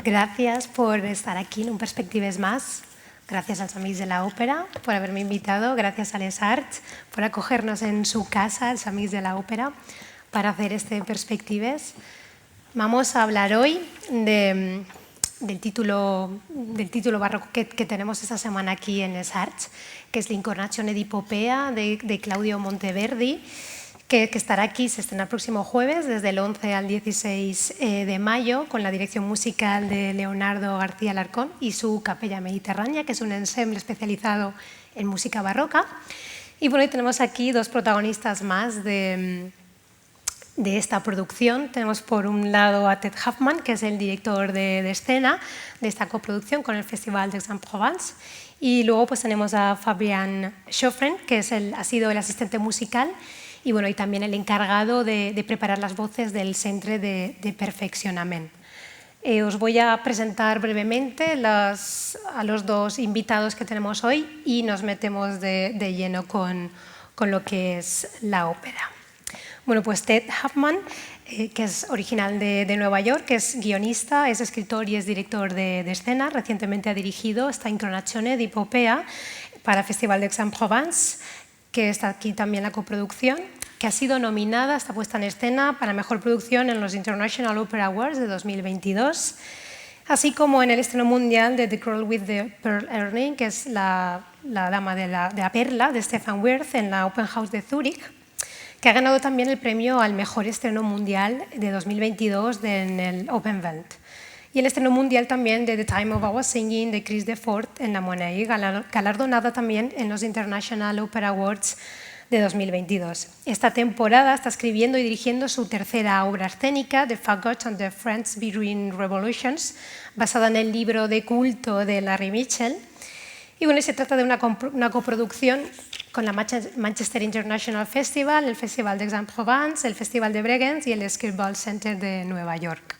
Gràcies por estar aquí en un Perspectives Más. Gracias als amics de la ópera por haberme invitado. Gracias a Les Arts por acogernos en su casa, als amics de la ópera, para hacer este Perspectives. Vamos a hablar hoy del título barroco que tenemos esta semana aquí en Les Arts, que es l'Incarnazione di Popea de Claudio Monteverdi, que estará aquí, se estrena el próximo jueves, desde el 11 al 16 de mayo, con la dirección musical de Leonardo García Alarcón y su Capella Mediterránea, que es un ensemble especializado en música barroca. Y bueno, hoy tenemos aquí dos protagonistas más de esta producción. Tenemos por un lado a Ted Huffman, que es el director de escena de esta coproducción con el Festival d'Aix-en-Provence, y luego pues tenemos a Fabian Schoffren, que ha sido el asistente musical y, bueno, y también el encargado de preparar las voces del Centre de Perfeccionament. Os voy a presentar brevemente a los dos invitados que tenemos hoy y nos metemos de lleno con lo que es la ópera. Bueno, pues Ted Huffman, que es original de Nueva York, que es guionista, es escritor y es director de escena. Recientemente ha dirigido esta Incarnazione di Popea para el Festival d'Aix-en-Provence, que está aquí también la coproducción, que ha sido nominada, está puesta en escena para Mejor Producción en los International Opera Awards de 2022, así como en el estreno mundial de The Girl with the Pearl Earring, que es la dama de la perla, de Stefan Wirth, en la Open House de Zúrich, que ha ganado también el premio al mejor estreno mundial de 2022 en el Open Welt. Y el estreno mundial también de The Time of Our Singing de Chris Defort en la Monet, galardonada también en los International Opera Awards de 2022. Esta temporada está escribiendo y dirigiendo su tercera obra escénica, The Fagot and the French Between Revolutions, basada en el libro de culto de Larry Mitchell. Y bueno, se trata de una coproducción con la Manchester International Festival, el Festival d'Aix-en-Provence, el Festival de Bregenz y el Skirball Center de Nueva York.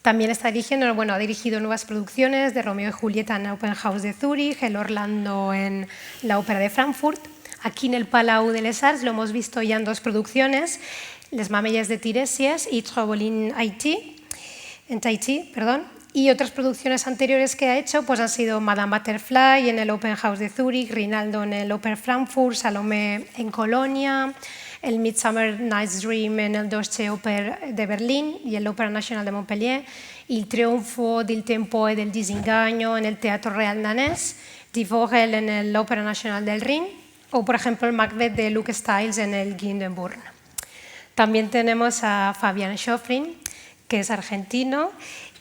También está dirigiendo, bueno, ha dirigido nuevas producciones de Romeo y Julieta en la Open House de Zúrich, el Orlando en la Ópera de Frankfurt. Aquí en el Palau de Les Arts lo hemos visto ya en dos producciones, Les Mamelles de Tiresias y Trouble in Tahiti, y otras producciones anteriores que ha hecho pues han sido Madame Butterfly en el Open House de Zúrich, Rinaldo en el Oper Frankfurt, Salomé en Colonia, el Midsummer Night's Dream en el Deutsche Oper de Berlín y el Opera Nacional de Montpellier, Il Trionfo del Tempo e del Disinganno en el Teatro Real danés, Die Vogel en el Opera Nacional del Rin, o, por ejemplo, el Macbeth de Luke Styles en el Hindenburg. También tenemos a Fabian Schoffrin, que es argentino,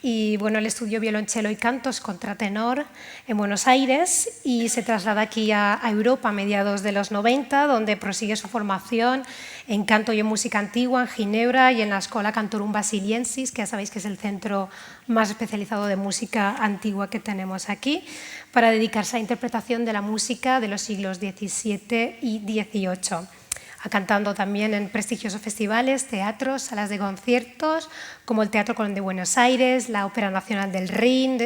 y bueno, él estudió violonchelo y cantos contratenor en Buenos Aires y se traslada aquí a Europa a mediados de los 90, donde prosigue su formación en canto y en música antigua en Ginebra y en la Schola Cantorum Basiliensis, que ya sabéis que es el centro más especializado de música antigua que tenemos aquí, para dedicarse a la interpretación de la música de los siglos XVII y XVIII. Ha cantado también en prestigiosos festivales, teatros, salas de conciertos, como el Teatro Colón de Buenos Aires, la Ópera Nacional del Rin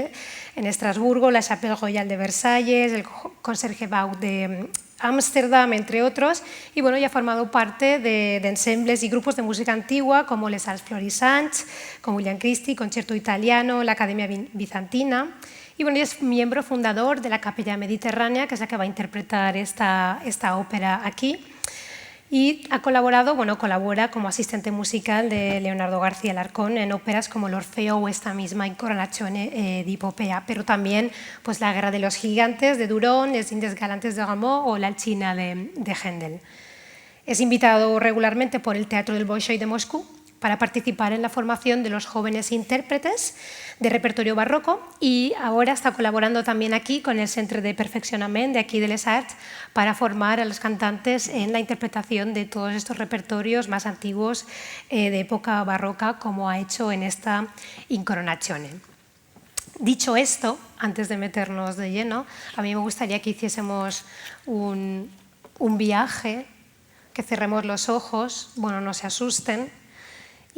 en Estrasburgo, la Chapelle Royale de Versalles, el Concertgebouw de Ámsterdam, entre otros, y bueno, ya ha formado parte de ensembles y grupos de música antigua como Les Arts Florissants, con William Christie, Concerto Italiano, la Academia Bizantina, y bueno, es miembro fundador de la Capella Mediterránea, que es la que va a interpretar esta ópera aquí. Y ha colaborado, colabora como asistente musical de Leonardo García Alarcón en óperas como el Orfeo o esta misma Incarnazione di Popea, pero también pues, la Guerra de los Gigantes de Durón, Les Indes Galantes de Rameau o la Alcina de Händel. Es invitado regularmente por el Teatro del Bolshoi de Moscú para participar en la formación de los jóvenes intérpretes de repertorio barroco y ahora está colaborando también aquí con el Centre de Perfeccionament de aquí de Les Arts para formar a los cantantes en la interpretación de todos estos repertorios más antiguos de época barroca, como ha hecho en esta Incarnazione. Dicho esto, antes de meternos de lleno, a mí me gustaría que hiciésemos un viaje, que cerremos los ojos, no se asusten,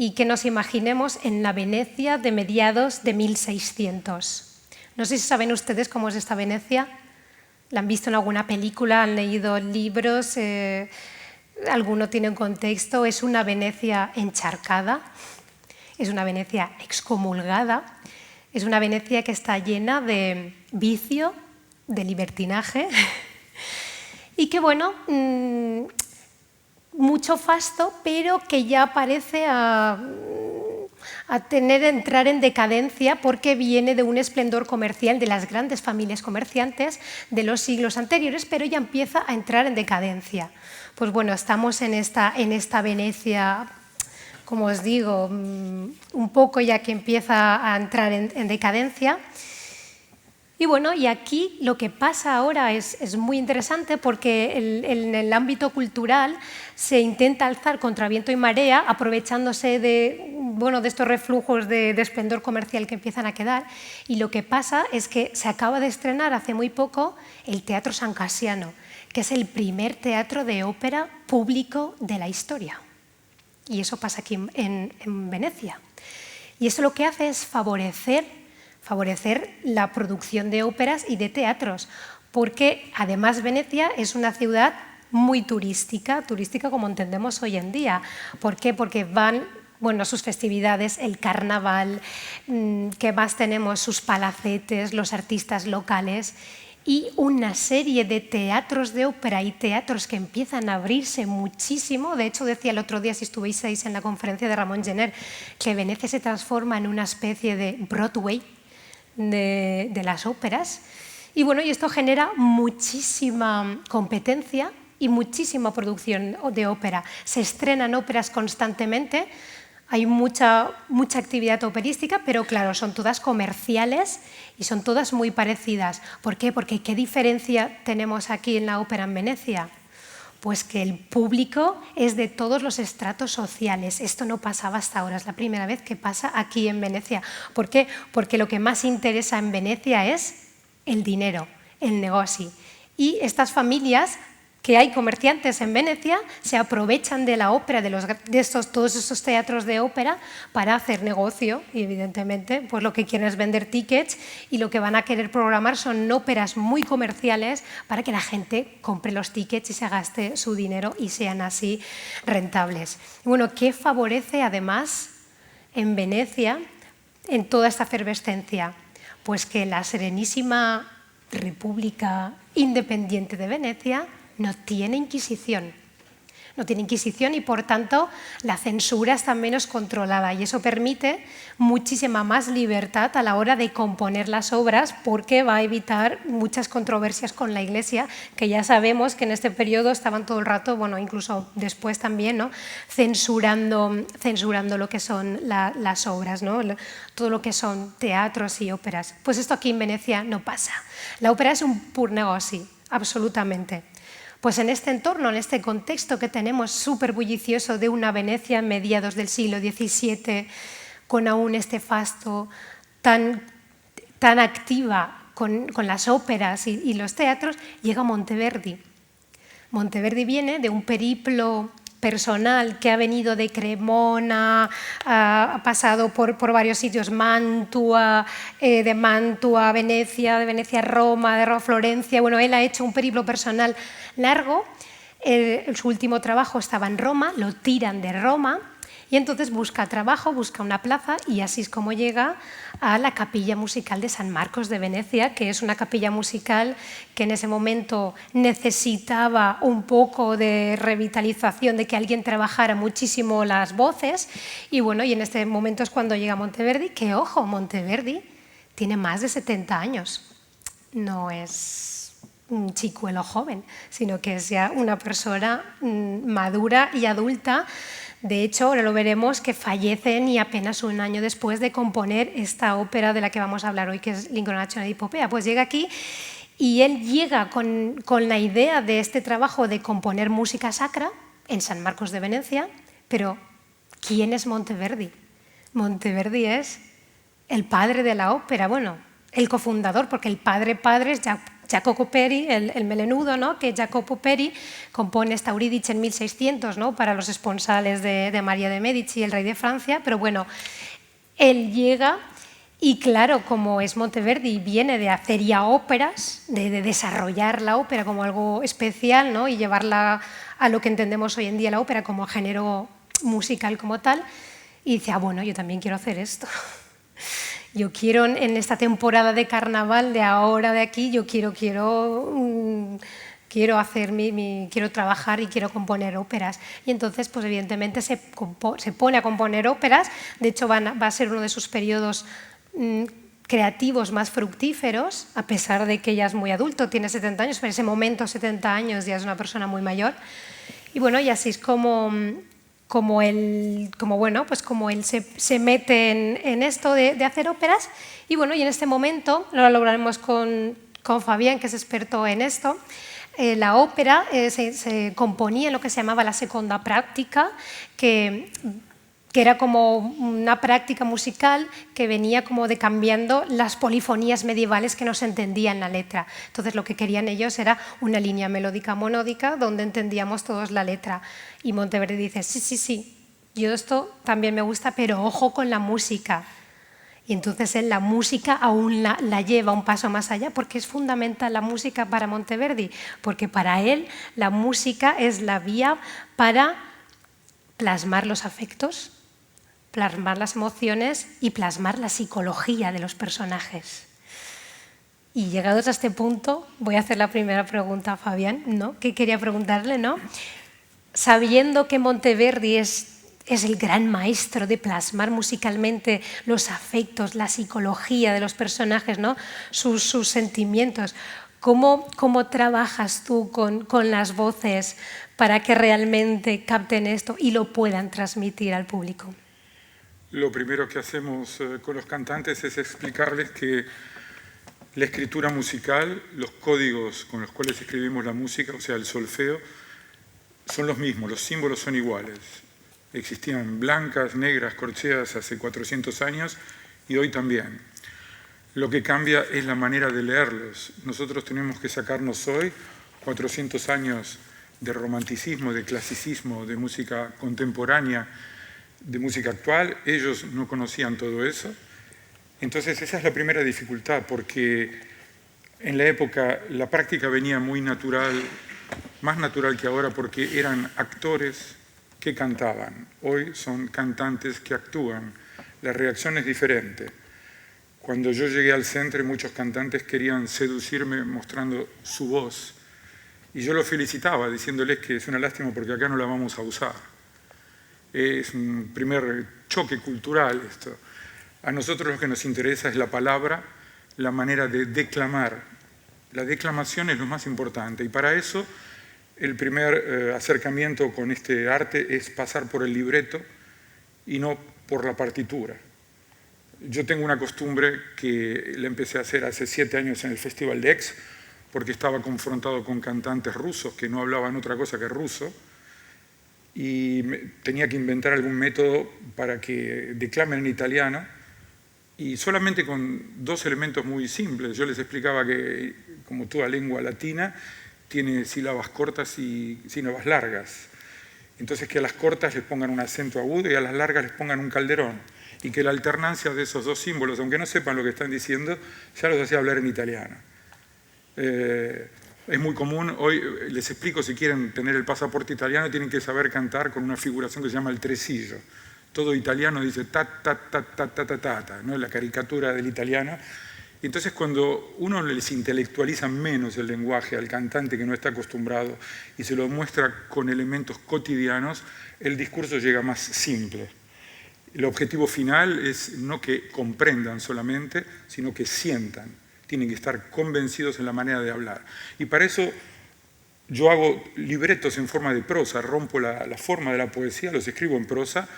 y que nos imaginemos en la Venecia de mediados de 1600. No sé si saben ustedes cómo es esta Venecia. ¿La han visto en alguna película? ¿Han leído libros? ¿Alguno tiene un contexto? Es una Venecia encharcada, es una Venecia excomulgada, Es una Venecia que está llena de vicio, de libertinaje y que, bueno, mucho fasto, pero que ya parece entrar en decadencia porque viene de un esplendor comercial de las grandes familias comerciantes de los siglos anteriores, pero ya empieza a entrar en decadencia. Pues bueno, estamos en esta Venecia, como os digo, un poco ya que empieza a entrar en decadencia. Y bueno, y aquí lo que pasa ahora es muy interesante porque en el ámbito cultural se intenta alzar contra viento y marea, aprovechándose de estos reflujos de esplendor comercial que empiezan a quedar. Y lo que pasa es que se acaba de estrenar hace muy poco el Teatro San Casiano, que es el primer teatro de ópera público de la historia. Y eso pasa aquí en Venecia. Y eso lo que hace es favorecer la producción de óperas y de teatros, porque además Venecia es una ciudad muy turística como entendemos hoy en día. ¿Por qué? Porque van sus festividades, el carnaval, ¿qué más tenemos? Sus palacetes, los artistas locales y una serie de teatros de ópera y teatros que empiezan a abrirse muchísimo. De hecho, decía el otro día, si estuvisteis en la conferencia de Ramón Gener, que Venecia se transforma en una especie de Broadway de las óperas. Y bueno, y esto genera muchísima competencia y muchísima producción de ópera. Se estrenan óperas constantemente, hay mucha actividad operística, pero claro, son todas comerciales y son todas muy parecidas. ¿Por qué? Porque ¿qué diferencia tenemos aquí en la ópera en Venecia? Pues que el público es de todos los estratos sociales. Esto no pasaba hasta ahora, es la primera vez que pasa aquí en Venecia. ¿Por qué? Porque lo que más interesa en Venecia es el dinero, el negocio. Y estas familias, que hay comerciantes en Venecia, se aprovechan de la ópera, todos estos teatros de ópera para hacer negocio y evidentemente pues lo que quieren es vender tickets y lo que van a querer programar son óperas muy comerciales para que la gente compre los tickets y se gaste su dinero y sean así rentables. Bueno, ¿qué favorece además en Venecia en toda esta efervescencia? Pues que la Serenísima República Independiente de Venecia no tiene Inquisición. No tiene Inquisición y, por tanto, la censura está menos controlada y eso permite muchísima más libertad a la hora de componer las obras porque va a evitar muchas controversias con la Iglesia, que ya sabemos que en este periodo estaban todo el rato, bueno, incluso después también, ¿no?, censurando lo que son las obras, ¿no?, todo lo que son teatros y óperas. Pues esto aquí en Venecia no pasa. La ópera es un pur negoci, absolutamente. Pues en este entorno, en este contexto que tenemos súper bullicioso de una Venecia en mediados del siglo XVII, con aún este fasto tan activa con las óperas y los teatros, llega Monteverdi. Monteverdi viene de un periplo personal que ha venido de Cremona, ha pasado por varios sitios, Mantua, de Mantua a Venecia, de Venecia a Roma, de Roma a Florencia. Bueno, él ha hecho un periplo personal largo. Su último trabajo estaba en Roma, lo tiran de Roma y entonces busca trabajo, busca una plaza y así es como llega a la Capilla Musical de San Marcos de Venecia, que es una capilla musical que en ese momento necesitaba un poco de revitalización, de que alguien trabajara muchísimo las voces y bueno, y en este momento es cuando llega Monteverdi, que ojo, Monteverdi tiene más de 70 años, no es un chicuelo joven, sino que es ya una persona madura y adulta. De hecho, ahora lo veremos, que fallece ni apenas un año después de componer esta ópera de la que vamos a hablar hoy, que es l'Incarnazione di Poppea. Pues llega aquí y él llega con la idea de este trabajo de componer música sacra en San Marcos de Venecia, pero ¿quién es Monteverdi? Monteverdi es el padre de la ópera, bueno, el cofundador, porque el padre es Jacopo Peri, el melenudo, ¿no?, que Jacopo Peri compone esta Eurídice en 1600, ¿no?, para los esponsales de María de Medici, el rey de Francia, pero bueno, él llega y claro, como es Monteverdi y viene de hacer ya óperas, de desarrollar la ópera como algo especial, ¿no?, y llevarla a lo que entendemos hoy en día la ópera como género musical como tal, y dice, bueno, yo también quiero hacer esto. Yo quiero, en esta temporada de carnaval, de ahora, de aquí, yo quiero trabajar y quiero componer óperas. Y entonces, pues evidentemente se pone a componer óperas. De hecho, va a ser uno de sus periodos creativos más fructíferos, a pesar de que ya es muy adulto, tiene 70 años, pero en ese momento, 70 años, ya es una persona muy mayor. Y bueno, y así es como él se mete en esto de hacer óperas. Y bueno, y en este momento, lo hablaremos con Fabián, que es experto en esto. La ópera se componía en lo que se llamaba la seconda práctica, que era como una práctica musical que venía como de cambiando las polifonías medievales que no se entendían en la letra. Entonces lo que querían ellos era una línea melódica monódica donde entendíamos todos la letra. Y Monteverdi dice, sí, yo esto también me gusta, pero ojo con la música. Y entonces él la música aún la lleva un paso más allá, porque es fundamental la música para Monteverdi, porque para él la música es la vía para plasmar los afectos, plasmar las emociones y plasmar la psicología de los personajes. Y llegados a este punto, voy a hacer la primera pregunta a Fabián, ¿no? ¿Qué quería preguntarle, no? Sabiendo que Monteverdi es el gran maestro de plasmar musicalmente los afectos, la psicología de los personajes, ¿no? sus sentimientos. ¿Cómo trabajas tú con las voces para que realmente capten esto y lo puedan transmitir al público? Lo primero que hacemos con los cantantes es explicarles que la escritura musical, los códigos con los cuales escribimos la música, o sea, el solfeo, son los mismos, los símbolos son iguales. Existían blancas, negras, corcheas hace 400 años y hoy también. Lo que cambia es la manera de leerlos. Nosotros tenemos que sacarnos hoy 400 años de romanticismo, de clasicismo, de música contemporánea, de música actual. Ellos no conocían todo eso. Entonces esa es la primera dificultad, porque en la época la práctica venía muy natural, más natural que ahora, porque eran actores que cantaban. Hoy son cantantes que actúan. La reacción es diferente. Cuando yo llegué al centro, muchos cantantes querían seducirme mostrando su voz. Y yo los felicitaba, diciéndoles que es una lástima porque acá no la vamos a usar. Es un primer choque cultural esto. A nosotros lo que nos interesa es la palabra, la manera de declamar. La declamación es lo más importante. Y para eso, el primer acercamiento con este arte es pasar por el libreto y no por la partitura. Yo tengo una costumbre que la empecé a hacer hace 7 años en el Festival de Aix, porque estaba confrontado con cantantes rusos que no hablaban otra cosa que ruso, y tenía que inventar algún método para que declamen en italiano, y solamente con 2 elementos muy simples. Yo les explicaba que, como toda lengua latina, tiene sílabas cortas y sílabas largas. Entonces que a las cortas les pongan un acento agudo y a las largas les pongan un calderón. Y que la alternancia de esos 2 símbolos, aunque no sepan lo que están diciendo, ya los hacía hablar en italiano. Es muy común, hoy les explico, si quieren tener el pasaporte italiano, tienen que saber cantar con una figuración que se llama el tresillo. Todo italiano dice ta, ta, ta, ta, ta, ta, ta, ta, ¿no? La caricatura del italiano. Entonces, cuando uno les intelectualiza menos el lenguaje al cantante que no está acostumbrado y se lo muestra con elementos cotidianos, el discurso llega más simple. El objetivo final es no que comprendan solamente, sino que sientan. Tienen que estar convencidos en la manera de hablar. Y para eso yo hago libretos en forma de prosa, rompo la forma de la poesía, los escribo en prosa,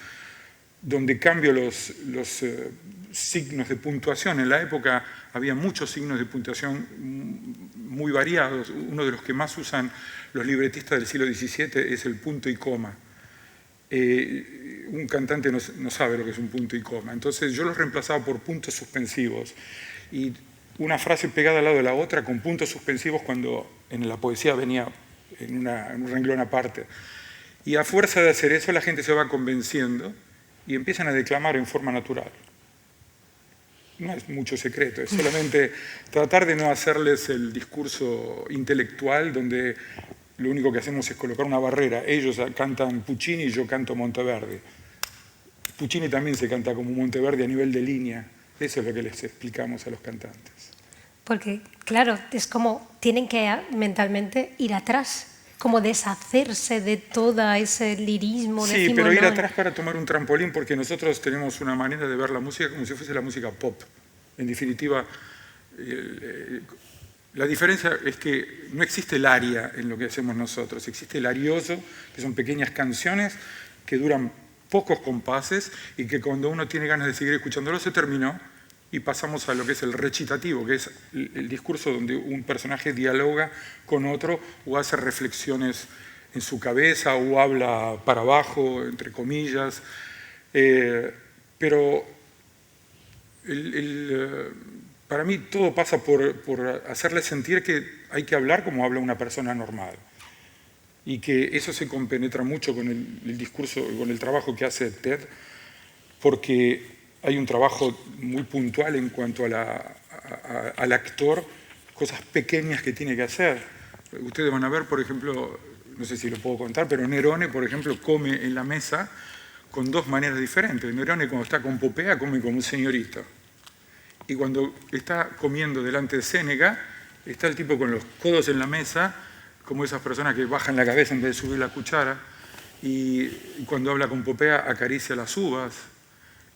donde cambio los signos de puntuación. En la época había muchos signos de puntuación muy variados. Uno de los que más usan los libretistas del siglo XVII es el punto y coma. Un cantante no sabe lo que es un punto y coma. Entonces yo los reemplazaba por puntos suspensivos. Y una frase pegada al lado de la otra con puntos suspensivos cuando en la poesía venía en un renglón aparte. Y a fuerza de hacer eso la gente se va convenciendo y empiezan a declamar en forma natural. No es mucho secreto, es solamente tratar de no hacerles el discurso intelectual donde lo único que hacemos es colocar una barrera. Ellos cantan Puccini y yo canto Monteverdi. Puccini también se canta como Monteverdi a nivel de línea, Eso es lo que les explicamos a los cantantes. Porque, claro, es como tienen que mentalmente ir atrás, como deshacerse de todo ese lirismo. Sí, pero ir atrás para tomar un trampolín, porque nosotros tenemos una manera de ver la música como si fuese la música pop. En definitiva, la diferencia es que no existe el aria en lo que hacemos nosotros, existe el arioso, que son pequeñas canciones que duran pocos compases y que cuando uno tiene ganas de seguir escuchándolo se terminó y pasamos a lo que es el recitativo, que es el discurso donde un personaje dialoga con otro o hace reflexiones en su cabeza o habla para abajo, entre comillas. Pero para mí todo pasa por hacerle sentir que hay que hablar como habla una persona normal. Y que eso se compenetra mucho con el discurso, con el trabajo que hace TED, porque hay un trabajo muy puntual en cuanto al actor, cosas pequeñas que tiene que hacer. Ustedes van a ver, por ejemplo, no sé si lo puedo contar, pero Nerone, por ejemplo, come en la mesa con dos maneras diferentes. Nerone, cuando está con Popea, come como un señorito. Y cuando está comiendo delante de Séneca, está el tipo con los codos en la mesa, como esas personas que bajan la cabeza en vez de subir la cuchara, y cuando habla con Popea acaricia las uvas.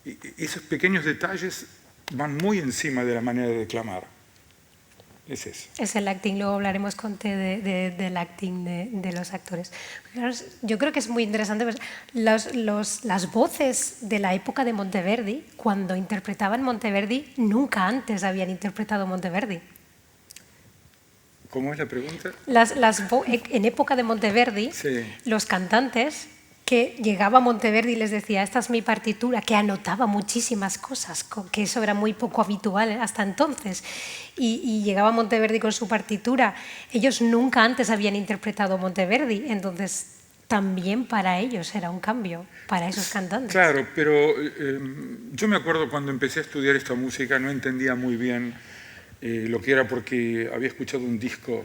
Y esos pequeños detalles van muy encima de la manera de declamar. Es eso. Es el acting, luego hablaremos con T del acting de los actores. Yo creo que es muy interesante, pues, las voces de la época de Monteverdi, cuando interpretaban Monteverdi, nunca antes habían interpretado Monteverdi. ¿Cómo es la pregunta? En época de Monteverdi, sí, los cantantes que llegaba a Monteverdi y les decía, esta es mi partitura, que anotaba muchísimas cosas, que eso era muy poco habitual hasta entonces, y llegaba Monteverdi con su partitura. Ellos nunca antes habían interpretado Monteverdi, entonces también para ellos era un cambio, para esos cantantes. Claro, pero yo me acuerdo cuando empecé a estudiar esta música, no entendía muy bien lo que era, porque había escuchado un disco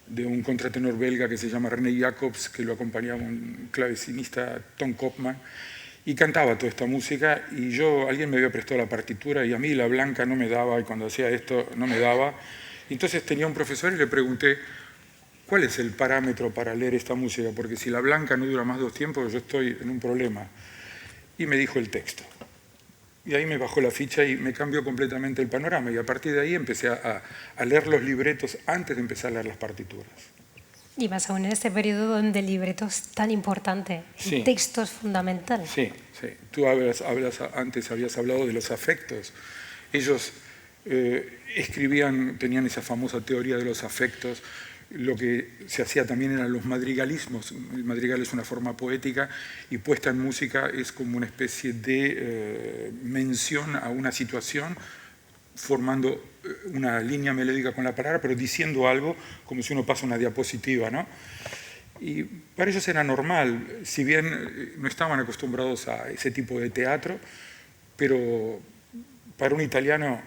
de un contratenor belga que se llama René Jacobs, que lo acompañaba un clavecinista, Tom Kopman, y cantaba toda esta música, y alguien me había prestado la partitura, y a mí la blanca no me daba, y cuando hacía esto no me daba. Entonces tenía un profesor y le pregunté, ¿cuál es el parámetro para leer esta música? Porque si la blanca no dura más de 2 tiempos, yo estoy en un problema. Y me dijo el texto. Y ahí me bajó la ficha y me cambió completamente el panorama. Y a partir de ahí empecé a leer los libretos antes de empezar a leer las partituras. Y más aún en este periodo donde el libreto es tan importante, sí, el texto es fundamental. Sí, sí. Tú antes habías hablado de los afectos. Ellos escribían, tenían esa famosa teoría de los afectos. Lo que se hacía también eran los madrigalismos. El madrigal es una forma poética y puesta en música es como una especie de mención a una situación, formando una línea melódica con la palabra, pero diciendo algo como si uno pasa una diapositiva, ¿no? Y para ellos era normal, si bien no estaban acostumbrados a ese tipo de teatro, pero para un italiano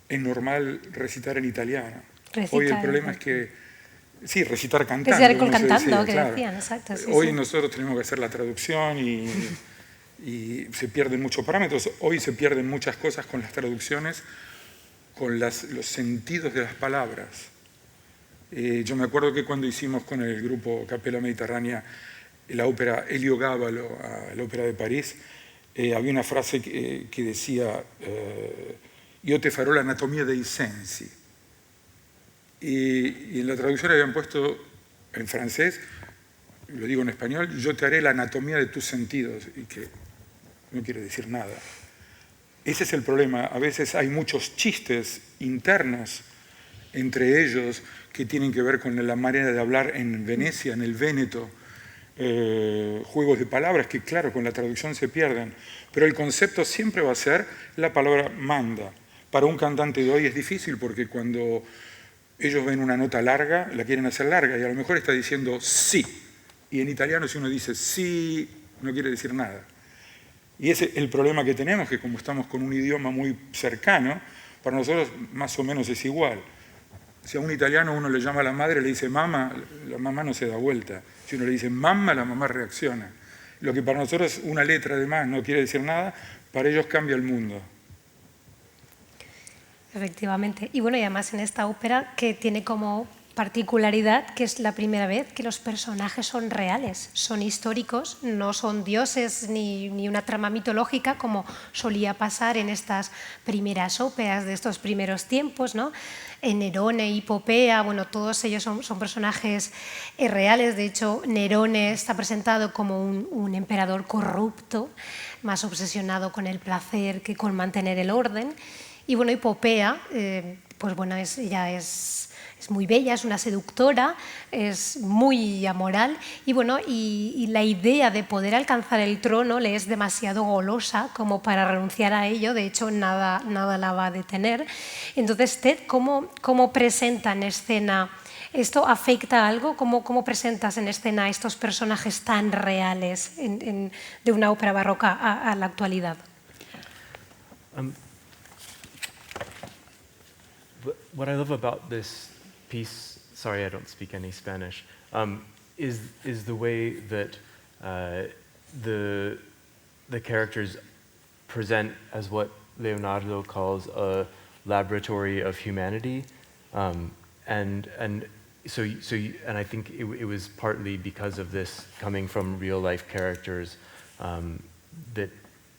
es normal recitar en italiano. Hoy el problema es que, sí, recitar cantando. Recitar cantando, decía, que claro. decían, exacto. Sí, hoy sí. nosotros tenemos que hacer la traducción y se pierden muchos parámetros. Hoy se pierden muchas cosas con las traducciones, con los sentidos de las palabras. Yo me acuerdo que cuando hicimos con el grupo Capella Mediterránea la ópera Heliogábalo a la Ópera de París, había una frase que decía «Io te farò l'anatomia dei sensi». Y en la traducción habían puesto en francés, lo digo en español, yo te haré la anatomía de tus sentidos, y que no quiere decir nada. Ese es el problema. A veces hay muchos chistes internos entre ellos que tienen que ver con la manera de hablar en Venecia, en el Véneto, juegos de palabras que, claro, con la traducción se pierden. Pero el concepto siempre va a ser la palabra manda. Para un cantante de hoy es difícil porque cuando ellos ven una nota larga, la quieren hacer larga y a lo mejor está diciendo sí. Y en italiano si uno dice sí, no quiere decir nada. Y ese es el problema que tenemos, que como estamos con un idioma muy cercano, para nosotros más o menos es igual. Si a un italiano uno le llama a la madre, le dice mamá, la mamá no se da vuelta. Si uno le dice mamá, la mamá reacciona. Lo que para nosotros una letra de más no quiere decir nada, para ellos cambia el mundo. efectivamente. Y bueno, y además en esta ópera que tiene como particularidad que es la primera vez que los personajes son reales, son históricos, no son dioses ni una trama mitológica como solía pasar en estas primeras óperas de estos primeros tiempos, ¿no? En Nerone y Popea, bueno, todos ellos son personajes reales. De hecho, Nerone está presentado como un emperador corrupto, más obsesionado con el placer que con mantener el orden. Y bueno, y Popea, pues bueno, ella es muy bella, es una seductora, es muy amoral y bueno, y la idea de poder alcanzar el trono le es demasiado golosa como para renunciar a ello. De hecho, nada la va a detener. Entonces, Ted, ¿cómo presenta en escena? ¿Esto afecta algo? ¿Cómo presentas en escena estos personajes tan reales de una ópera barroca a la actualidad? What I love about this piece, sorry I don't speak any Spanish, is the way that the characters present as what Leonardo calls a laboratory of humanity, and I think it was partly because of this coming from real life characters that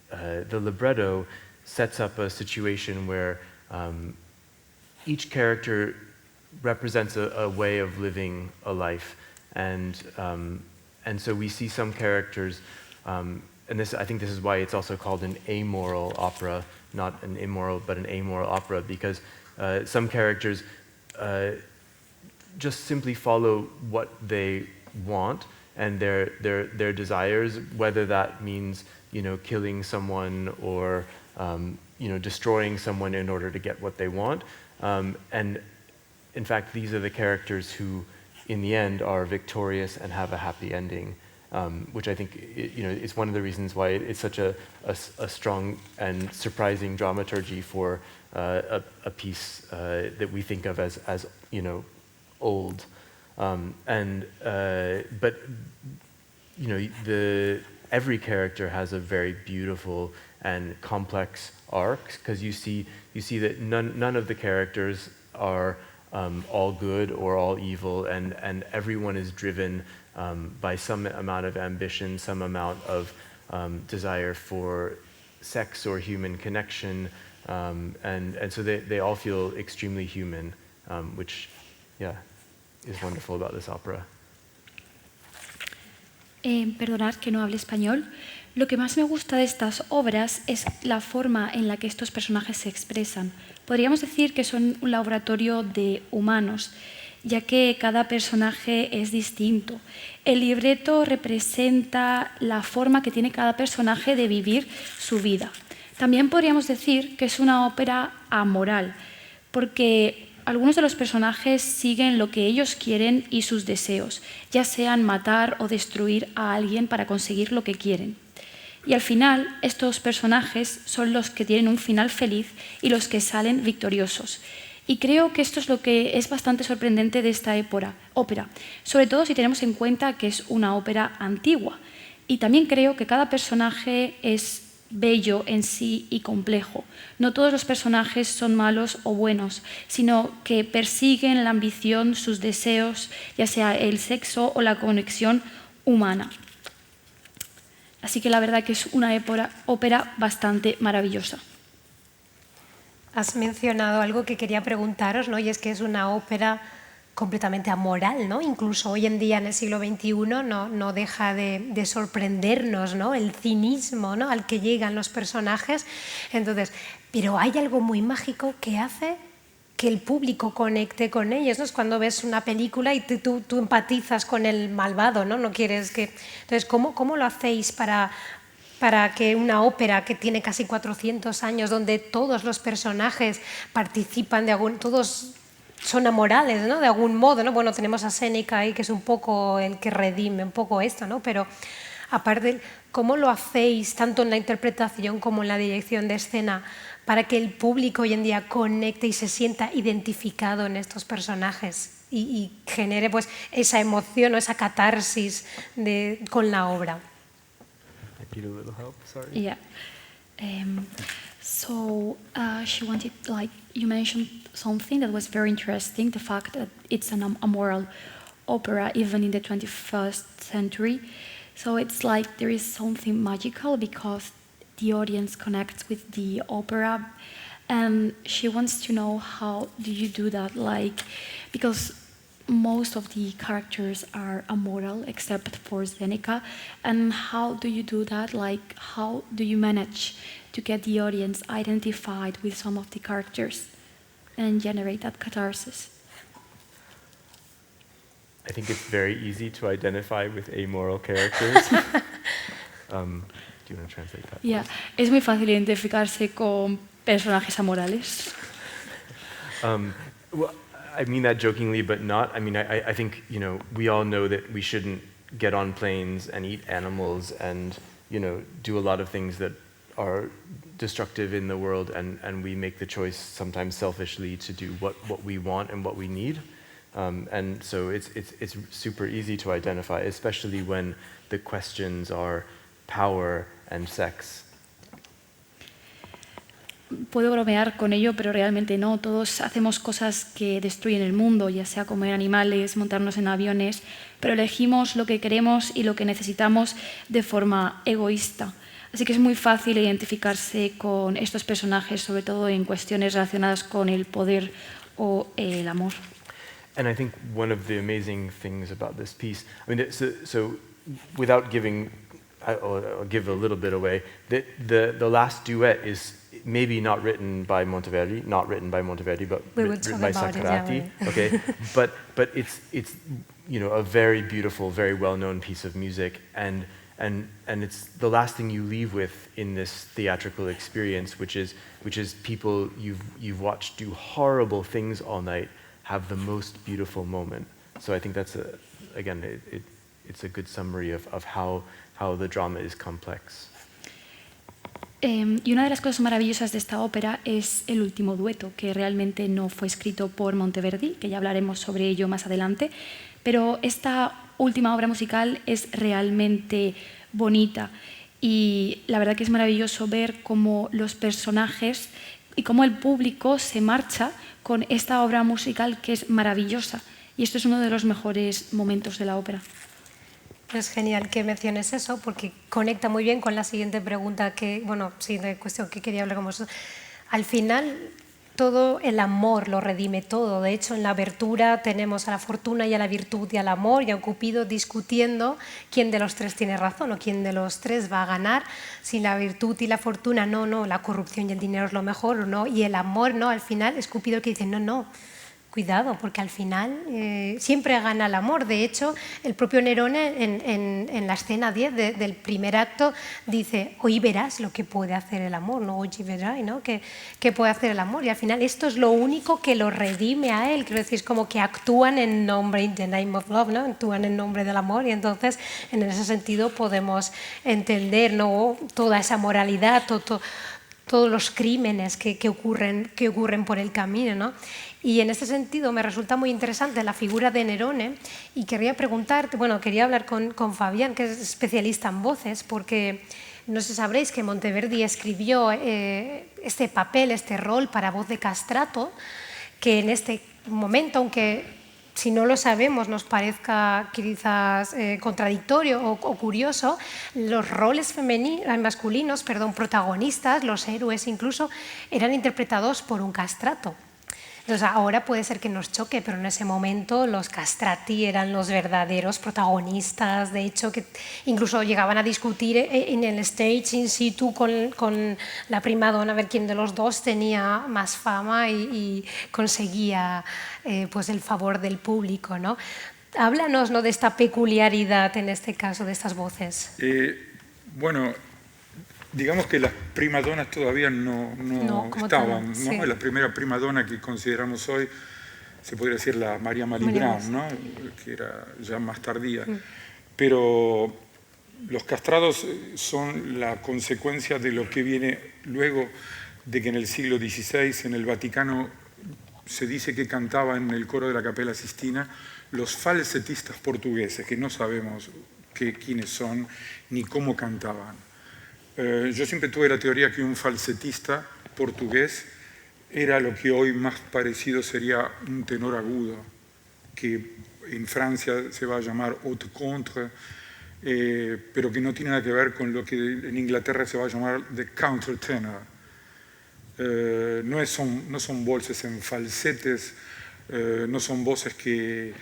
the libretto sets up a situation where each character represents a way of living a life, and so we see some characters, and I think this is why it's also called an amoral opera, not an immoral, but an amoral opera, because some characters just simply follow what they want and their desires, whether that means killing someone or destroying someone in order to get what they want. And in fact, these are the characters who, in the end, are victorious and have a happy ending, which I think is one of the reasons why it's such a strong and surprising dramaturgy for a piece that we think of as old. But every character has a very beautiful and complex arc, because you see that none of the characters are all good or all evil, and everyone is driven by some amount of ambition, some amount of desire for sex or human connection, and so they all feel extremely human, which, is wonderful about this opera. Perdonad que no hable español. Lo que más me gusta de estas obras es la forma en la que estos personajes se expresan. Podríamos decir que son un laboratorio de humanos, ya que cada personaje es distinto. El libreto representa la forma que tiene cada personaje de vivir su vida. También podríamos decir que es una ópera amoral, porque algunos de los personajes siguen lo que ellos quieren y sus deseos, ya sean matar o destruir a alguien para conseguir lo que quieren. Y al final, estos personajes son los que tienen un final feliz y los que salen victoriosos. Y creo que esto es lo que es bastante sorprendente de esta ópera, sobre todo si tenemos en cuenta que es una ópera antigua. Y también creo que cada personaje es bello en sí y complejo. No todos los personajes son malos o buenos, sino que persiguen la ambición, sus deseos, ya sea el sexo o la conexión humana. Así que la verdad que es una ópera bastante maravillosa. Has mencionado algo que quería preguntaros, ¿no? Y es que es una ópera completamente amoral, ¿no? Incluso hoy en día, en el siglo XXI, no deja de sorprendernos, ¿no? El cinismo, ¿no? Al que llegan los personajes. Entonces, pero hay algo muy mágico que hace que el público conecte con ellos, ¿no? Es cuando ves una película y tú empatizas con el malvado, ¿no? No quieres que... Entonces, ¿cómo lo hacéis para que una ópera que tiene casi 400 años, donde todos los personajes participan todos son amorales, ¿no? De algún modo, ¿no? Bueno, tenemos a Séneca ahí, que es un poco el que redime un poco esto, ¿no? Pero aparte, ¿cómo lo hacéis, tanto en la interpretación como en la dirección de escena, para que el público hoy en día conecte y se sienta identificado en estos personajes y genere pues esa emoción o esa catarsis con la obra? I need a little help, sorry. Yeah. So she wanted, like you mentioned, something that was very interesting, the fact that it's an amoral opera even in the 21st century. So it's like there is something magical because the audience connects with the opera, and she wants to know how do you do that, like, because most of the characters are amoral except for Zeneca, and how do you do that, like how do you manage to get the audience identified with some of the characters and generate that catharsis? I think it's very easy to identify with amoral characters. Do you want to translate that? Yeah, es muy fácil identificarse con personajes amorales. Well, I mean that jokingly, but not. I mean, I think, you know, we all know that we shouldn't get on planes and eat animals and, you know, do a lot of things that are destructive in the world, and we make the choice sometimes selfishly to do what we want and what we need. And so it's super easy to identify, especially when the questions are power and sex. Puedo bromear con ello, pero realmente no. Todos hacemos cosas que destruyen el mundo, ya sea comer animales, montarnos en aviones, pero elegimos lo que queremos y lo que necesitamos de forma egoísta. Así que es muy fácil identificarse con estos personajes, sobre todo en cuestiones relacionadas con el poder o el amor. And I think one of the amazing things about this piece, I mean, so without giving, I'll give a little bit away, the last duet is maybe not written by Monteverdi, but written by Saccarati. Okay, but it's you know, a very beautiful, very well-known piece of music, and it's the last thing you leave with in this theatrical experience, which is people you've watched do horrible things all night have the most beautiful moment. So I think that's it's a good summary of how the drama is complex. Y una de las cosas maravillosas de esta ópera es el último dueto, que realmente no fue escrito por Monteverdi, que ya hablaremos sobre ello más adelante, pero esta última obra musical es realmente bonita y la verdad que es maravilloso ver cómo los personajes y cómo el público se marcha con esta obra musical que es maravillosa, y esto es uno de los mejores momentos de la ópera. Es genial que menciones eso porque conecta muy bien con la siguiente pregunta siguiente cuestión que quería hablar con vosotros. Al final, todo el amor lo redime todo. De hecho, en la abertura tenemos a la fortuna y a la virtud y al amor y a Cupido discutiendo quién de los tres tiene razón o quién de los tres va a ganar. Si la virtud y la fortuna, no, la corrupción y el dinero es lo mejor, no, y el amor, no, al final es Cupido el que dice, no, cuidado, porque al final siempre gana el amor. De hecho, el propio Nerone en la escena 10 del primer acto dice, hoy verás lo que puede hacer el amor, no hoy verás, ¿no? ¿Qué puede hacer el amor? Y al final esto es lo único que lo redime a él. Quiero decir, es como que actúan en nombre, in the name of love, ¿no? Actúan en nombre del amor, y entonces en ese sentido podemos entender, ¿no?, toda esa moralidad, todos los crímenes que ocurren por el camino, ¿no? Y en este sentido me resulta muy interesante la figura de Nerone, y quería preguntarte, quería hablar con Fabián, que es especialista en voces, porque no sé si sabréis que Monteverdi escribió este papel, este rol para voz de castrato, que en este momento, aunque si no lo sabemos nos parezca quizás contradictorio o curioso, los roles masculinos, protagonistas, los héroes incluso, eran interpretados por un castrato. Entonces ahora puede ser que nos choque, pero en ese momento los castrati eran los verdaderos protagonistas. De hecho, que incluso llegaban a discutir en el stage in situ con la primadonna a ver quién de los dos tenía más fama y conseguía pues el favor del público, ¿no? Háblanos, ¿no?, de esta peculiaridad en este caso de estas voces. Digamos que las primadonas todavía no estaban, ¿no? Sí. La primera primadona que consideramos hoy, se podría decir la María Malibran, ¿no?, que era ya más tardía. Pero los castrados son la consecuencia de lo que viene luego de que en el siglo XVI en el Vaticano se dice que cantaban en el coro de la Capella Sistina los falsetistas portugueses, que no sabemos quiénes son ni cómo cantaban. Yo siempre tuve la teoría que un falsetista portugués era lo que hoy más parecido sería un tenor agudo, que en Francia se va a llamar haute contre, pero que no tiene nada que ver con lo que en Inglaterra se va a llamar the countertenor. No son voces en falsetes, no son voces que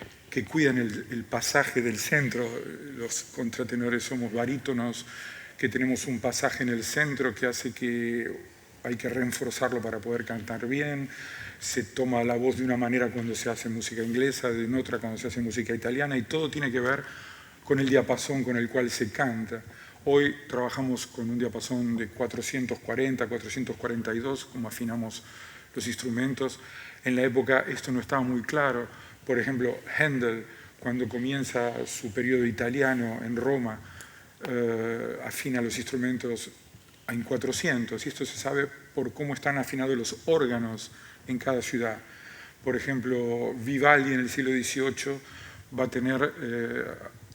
cuidan el pasaje del centro. Los contratenores somos barítonos, que tenemos un pasaje en el centro que hace que hay que reforzarlo para poder cantar bien. Se toma la voz de una manera cuando se hace música inglesa, de otra cuando se hace música italiana, y todo tiene que ver con el diapasón con el cual se canta. Hoy trabajamos con un diapasón de 440, 442, como afinamos los instrumentos. En la época esto no estaba muy claro. Por ejemplo, Händel, cuando comienza su periodo italiano en Roma, afina los instrumentos en 400, y esto se sabe por cómo están afinados los órganos en cada ciudad. Por ejemplo, Vivaldi en el siglo XVIII va a tener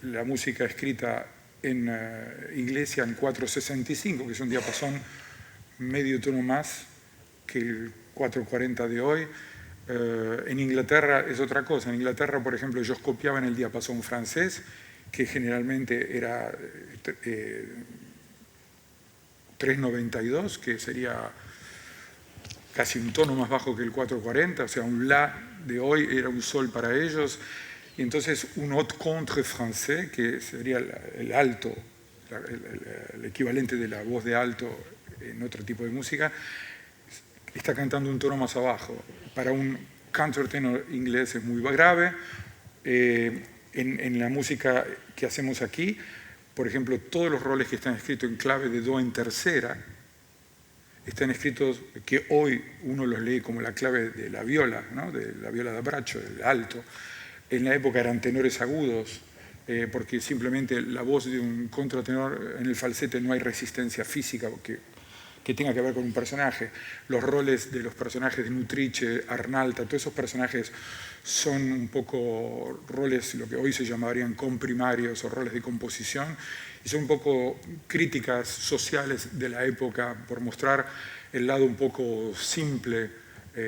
la música escrita en iglesia en 465, que es un diapasón medio tono más que el 440 de hoy. En Inglaterra es otra cosa. En Inglaterra, por ejemplo, ellos copiaban el diapasón francés, que generalmente era 392, que sería casi un tono más bajo que el 440, o sea, un La de hoy era un Sol para ellos, y entonces un haute contre francés, que sería el alto, el equivalente de la voz de alto en otro tipo de música, está cantando un tono más abajo. Para un countertenor inglés es muy grave. En la música que hacemos aquí, por ejemplo, todos los roles que están escritos en clave de Do en tercera, están escritos que hoy uno los lee como la clave de la viola, ¿no? De la viola da braccio, del alto. En la época eran tenores agudos, porque simplemente la voz de un contratenor en el falsete no hay resistencia física que tenga que ver con un personaje. Los roles de los personajes de Nutrice, Arnalta, todos esos personajes son un poco roles, lo que hoy se llamarían comprimarios o roles de composición, y son un poco críticas sociales de la época por mostrar el lado un poco simple,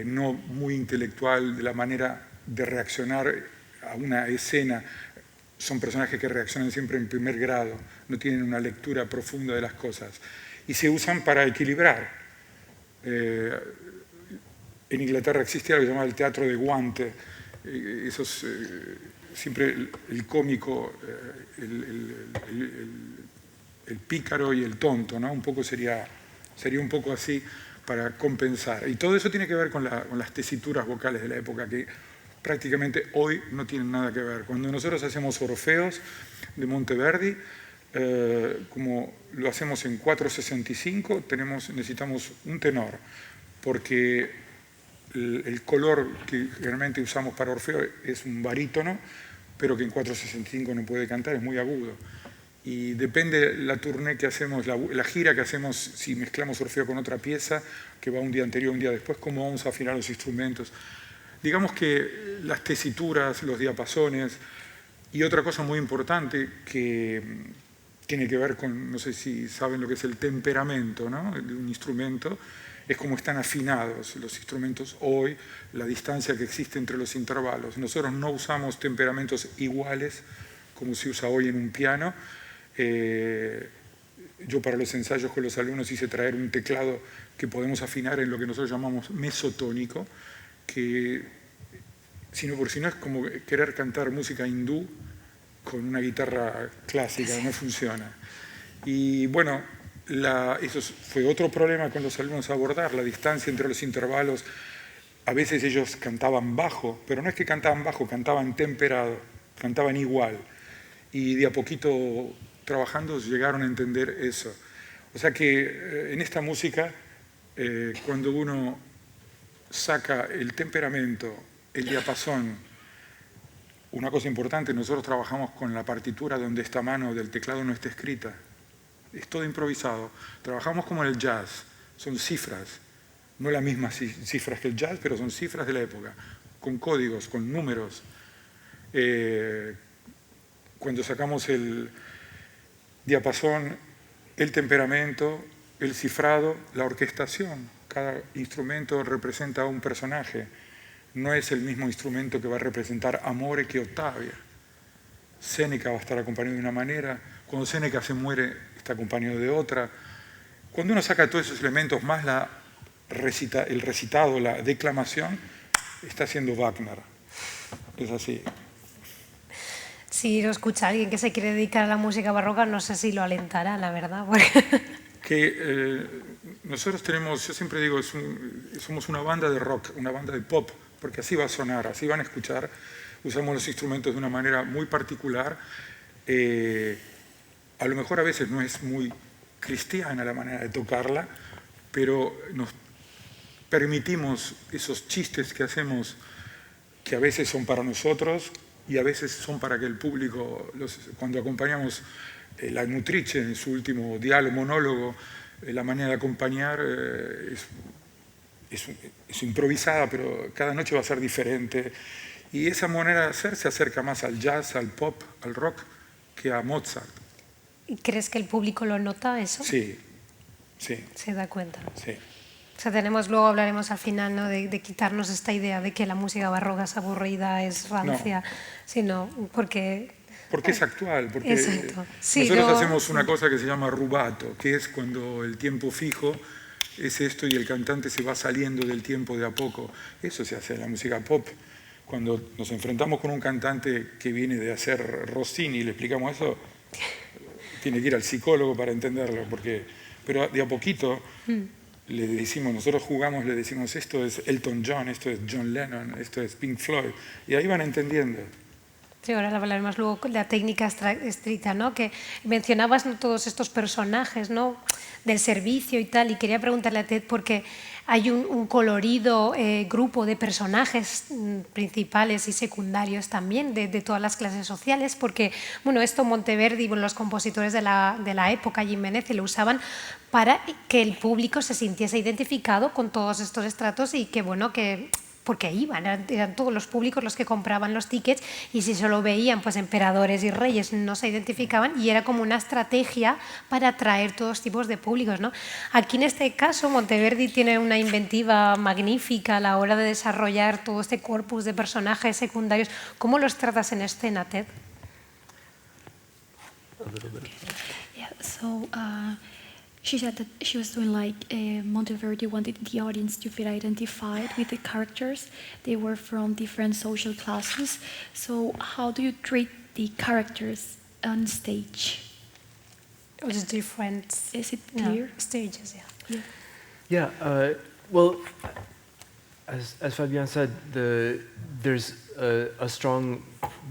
no muy intelectual de la manera de reaccionar a una escena. Son personajes que reaccionan siempre en primer grado, no tienen una lectura profunda de las cosas, y se usan para equilibrar. En Inglaterra existía lo que se llamaba el teatro de guante. Esos, siempre el cómico, el pícaro y el tonto, ¿no? Un poco sería un poco así para compensar. Y todo eso tiene que ver con las tesituras vocales de la época, que prácticamente hoy no tienen nada que ver. Cuando nosotros hacemos Orfeos de Monteverdi, como lo hacemos en 465, necesitamos un tenor, porque el color que generalmente usamos para Orfeo es un barítono, pero que en 465 no puede cantar, es muy agudo. Y depende la tournée que hacemos, la gira que hacemos, si mezclamos Orfeo con otra pieza, que va un día anterior, un día después, cómo vamos a afinar los instrumentos. Digamos que las tesituras, los diapasones, y otra cosa muy importante que tiene que ver con, no sé si saben lo que es el temperamento, ¿no? De un instrumento, es como están afinados los instrumentos hoy, la distancia que existe entre los intervalos. Nosotros no usamos temperamentos iguales como se usa hoy en un piano. Yo para los ensayos con los alumnos hice traer un teclado que podemos afinar en lo que nosotros llamamos mesotónico, que si no es como querer cantar música hindú con una guitarra clásica, no funciona. Y bueno, eso fue otro problema con los alumnos a abordar, la distancia entre los intervalos. A veces ellos cantaban bajo, pero no es que cantaban bajo, cantaban temperado, cantaban igual. Y de a poquito trabajando llegaron a entender eso. O sea que en esta música, cuando uno saca el temperamento, el diapasón, una cosa importante, nosotros trabajamos con la partitura donde esta mano del teclado no está escrita. Es todo improvisado. Trabajamos como en el jazz, son cifras, no las mismas cifras que el jazz, pero son cifras de la época, con códigos, con números. Cuando sacamos el diapasón, el temperamento, el cifrado, la orquestación, cada instrumento representa a un personaje. No es el mismo instrumento que va a representar Amore que Ottavia. Séneca va a estar acompañado de una manera, cuando Séneca se muere está acompañado de otra. Cuando uno saca todos esos elementos más el recitado, la declamación, está haciendo Wagner. Es así. Si lo escucha alguien que se quiere dedicar a la música barroca, no sé si lo alentará, la verdad. Porque... Que nosotros tenemos, yo siempre digo, somos una banda de rock, una banda de pop, porque así va a sonar, así van a escuchar. Usamos los instrumentos de una manera muy particular. A lo mejor a veces no es muy cristiana la manera de tocarla, pero nos permitimos esos chistes que hacemos, que a veces son para nosotros y a veces son para que el público, cuando acompañamos la Nutrice en su último diálogo, monólogo, la manera de acompañar es improvisada, pero cada noche va a ser diferente. Y esa manera de hacer se acerca más al jazz, al pop, al rock, que a Mozart. ¿Y crees que el público lo nota eso? Sí, sí. ¿Se da cuenta? Sí. O sea, luego hablaremos al final, ¿no? de quitarnos esta idea de que la música barroca es aburrida, es rancia, no. Sino porque es actual, porque sí, nosotros hacemos una cosa que se llama rubato, que es cuando el tiempo fijo es esto y el cantante se va saliendo del tiempo de a poco. Eso se hace en la música pop. Cuando nos enfrentamos con un cantante que viene de hacer Rossini y le explicamos eso, tiene que ir al psicólogo para entenderlo, pero de a poquito le decimos, nosotros jugamos, le decimos esto es Elton John, esto es John Lennon, esto es Pink Floyd, y ahí van entendiendo. Sí, ahora hablaremos luego de la técnica estricta, ¿no? Que mencionabas, ¿no?, todos estos personajes, ¿no?, del servicio y tal, y quería preguntarle a Ted porque hay un colorido grupo de personajes principales y secundarios también de todas las clases sociales, porque bueno, esto Monteverdi, bueno, los compositores de la época, Jiménez, lo usaban para que el público se sintiese identificado con todos estos estratos y que bueno, porque eran todos los públicos los que compraban los tickets y si solo veían pues emperadores y reyes no se identificaban y era como una estrategia para atraer todos tipos de públicos, ¿no? Aquí en este caso Monteverdi tiene una inventiva magnífica a la hora de desarrollar todo este corpus de personajes secundarios. ¿Cómo los tratas en escena, Ted? Yeah, so she said that she was doing like Monteverdi wanted the audience to feel identified with the characters. They were from different social classes. So how do you treat the characters on stage? It was different. Is it clear? Stages, yeah. Yeah, well, as Fabien said, there's a strong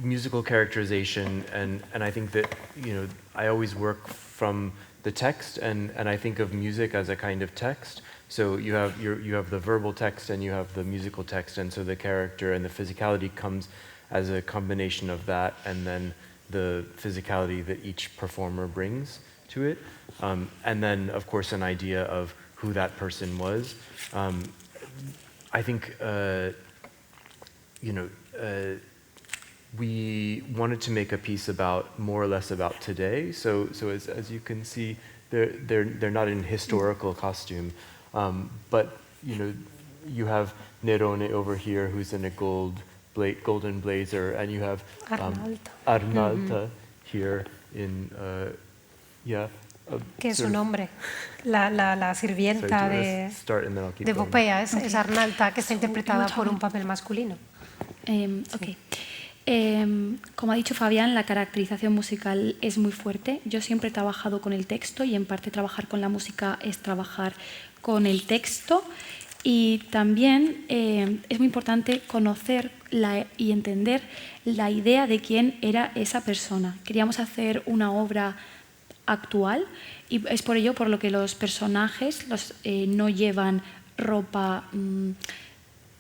musical characterization, and I think that, you know, I always work from the text, and I think of music as a kind of text. So you have the verbal text and you have the musical text, and so the character and the physicality comes as a combination of that, and then the physicality that each performer brings to it, and then of course an idea of who that person was. I think we wanted to make a piece about more or less about today. So as you can see, they're not in historical costume, but you have Nerone over here who's in a golden blazer, and you have Arnalta here in que es su nombre, la sirvienta de Popea, es Arnalta, que está interpretada por un papel masculino. Okay. Como ha dicho Fabián, la caracterización musical es muy fuerte. Yo siempre he trabajado con el texto y en parte trabajar con la música es trabajar con el texto, y también es muy importante conocer y entender la idea de quién era esa persona. Queríamos hacer una obra actual y es por ello por lo que los personajes no llevan ropa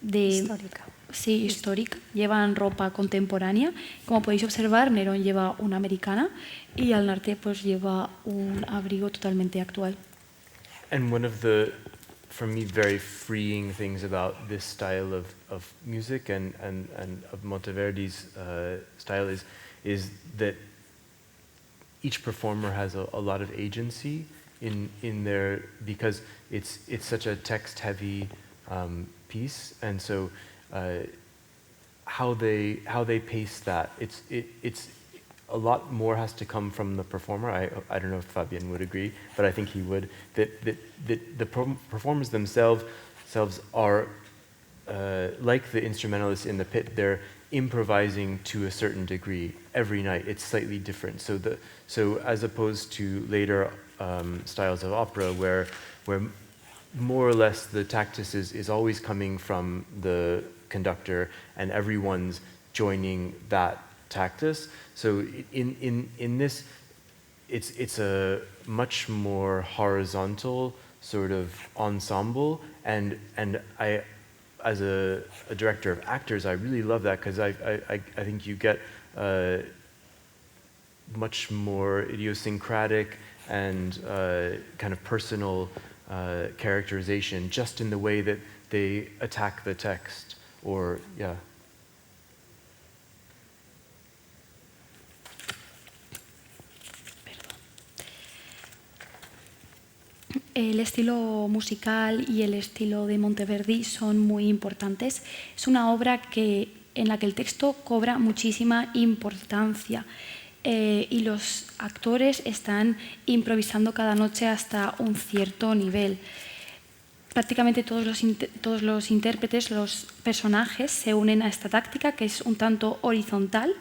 histórica. Sí, histórica, llevan ropa contemporánea. Como podéis observar, Nerón lleva una americana y Arnalta pues lleva un abrigo totalmente actual. And one of the, for me, very freeing things about this style of music and of Monteverdi's style is that each performer has a lot of agency in there because it's such a text-heavy piece, and so how they pace that, it's a lot more has to come from the performer. I don't know if Fabien would agree, but I think he would. That the performers themselves are like the instrumentalists in the pit. They're improvising to a certain degree every night. It's slightly different. So as opposed to later styles of opera where more or less the tactus is always coming from the conductor and everyone's joining that tactus. So in this, it's a much more horizontal sort of ensemble, and I, as a director of actors, I really love that because I think you get much more idiosyncratic and kind of personal characterization just in the way that they attack the text, or yeah. El estilo musical y el estilo de Monteverdi son muy importantes. Es una obra en la que el texto cobra muchísima importancia y los actores están improvisando cada noche hasta un cierto nivel. Prácticamente todos los intérpretes, los personajes, se unen a esta táctica que es un tanto horizontal.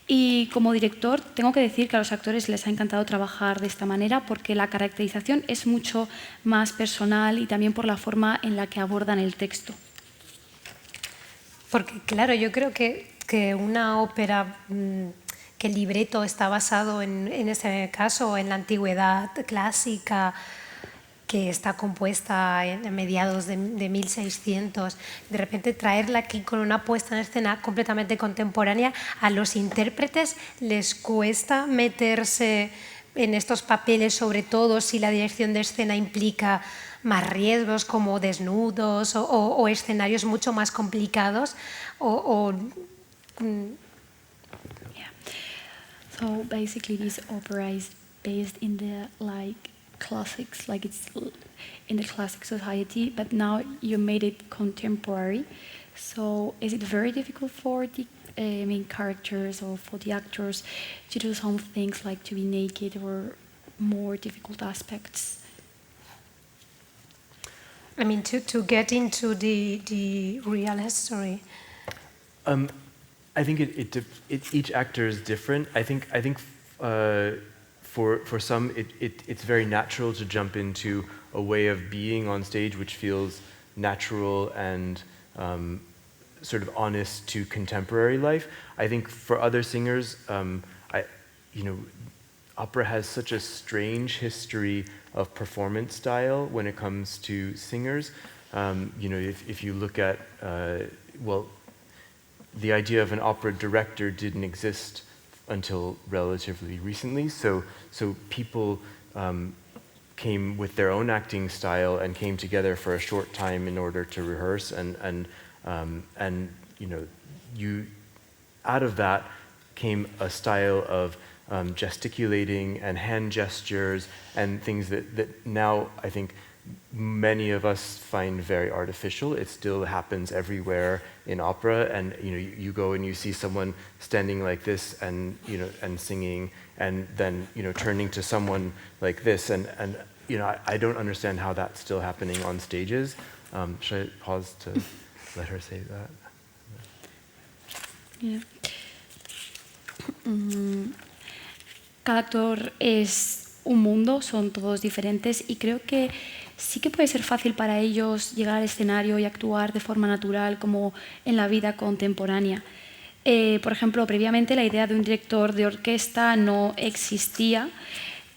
Y como director tengo que decir que a los actores les ha encantado trabajar de esta manera porque la caracterización es mucho más personal y también por la forma en la que abordan el texto. Porque claro, yo creo que una ópera, que el libreto está basado en ese caso en la antigüedad clásica, que está compuesta a mediados de 1600, de repente traerla aquí con una puesta en escena completamente contemporánea, a los intérpretes les cuesta meterse en estos papeles, sobre todo si la dirección de escena implica más riesgos como desnudos o escenarios mucho más complicados. Yeah. So basically this opera is based in the classics, like it's in the classic society, but now you made it contemporary. So is it very difficult for the main characters or for the actors to do some things like to be naked or more difficult aspects? I mean, to get into the real history. I think each actor is different. I think for some it's very natural to jump into a way of being on stage which feels natural and sort of honest to contemporary life. I think for other singers, opera has such a strange history of performance style when it comes to singers. If you look at, the idea of an opera director didn't exist until relatively recently. So people came with their own acting style and came together for a short time in order to rehearse, and out of that came a style of gesticulating and hand gestures and things that now I think many of us find very artificial. It still happens everywhere in opera, and you go and you see someone standing like this and and singing, and then turning to someone like this, and I don't understand how that's still happening on stages. Should I pause to let her say that? Yeah. Cada actor es un mundo, son todos diferentes y creo que sí que puede ser fácil para ellos llegar al escenario y actuar de forma natural como en la vida contemporánea. Por ejemplo, previamente la idea de un director de orquesta no existía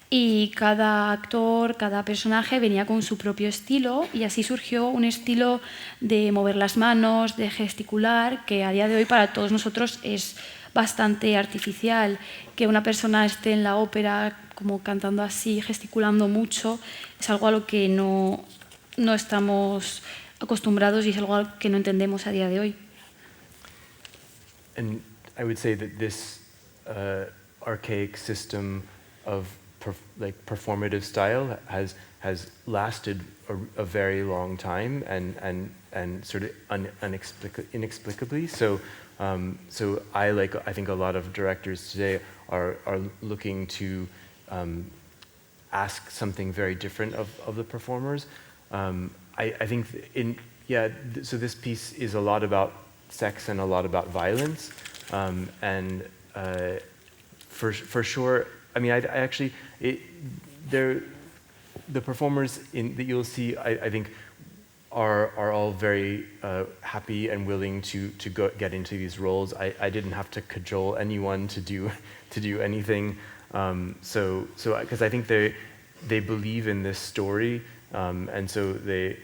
y cada actor, cada personaje venía con su propio estilo y así surgió un estilo de mover las manos, de gesticular, que a día de hoy para todos nosotros es bastante artificial. Que una persona esté en la ópera como cantando así, gesticulando mucho, es algo a lo que no estamos acostumbrados y es algo a lo que no entendemos a día de hoy. And I would say that this archaic system of performative style has lasted a very long time and sort of inexplicably. So I think a lot of directors today are looking to ask something very different of the performers. I think so this piece is a lot about sex and a lot about violence, and for sure. I mean, the performers that you'll see, I think, are all very happy and willing to get into these roles. I didn't have to cajole anyone to do anything. So because I think they believe in this story, and so they,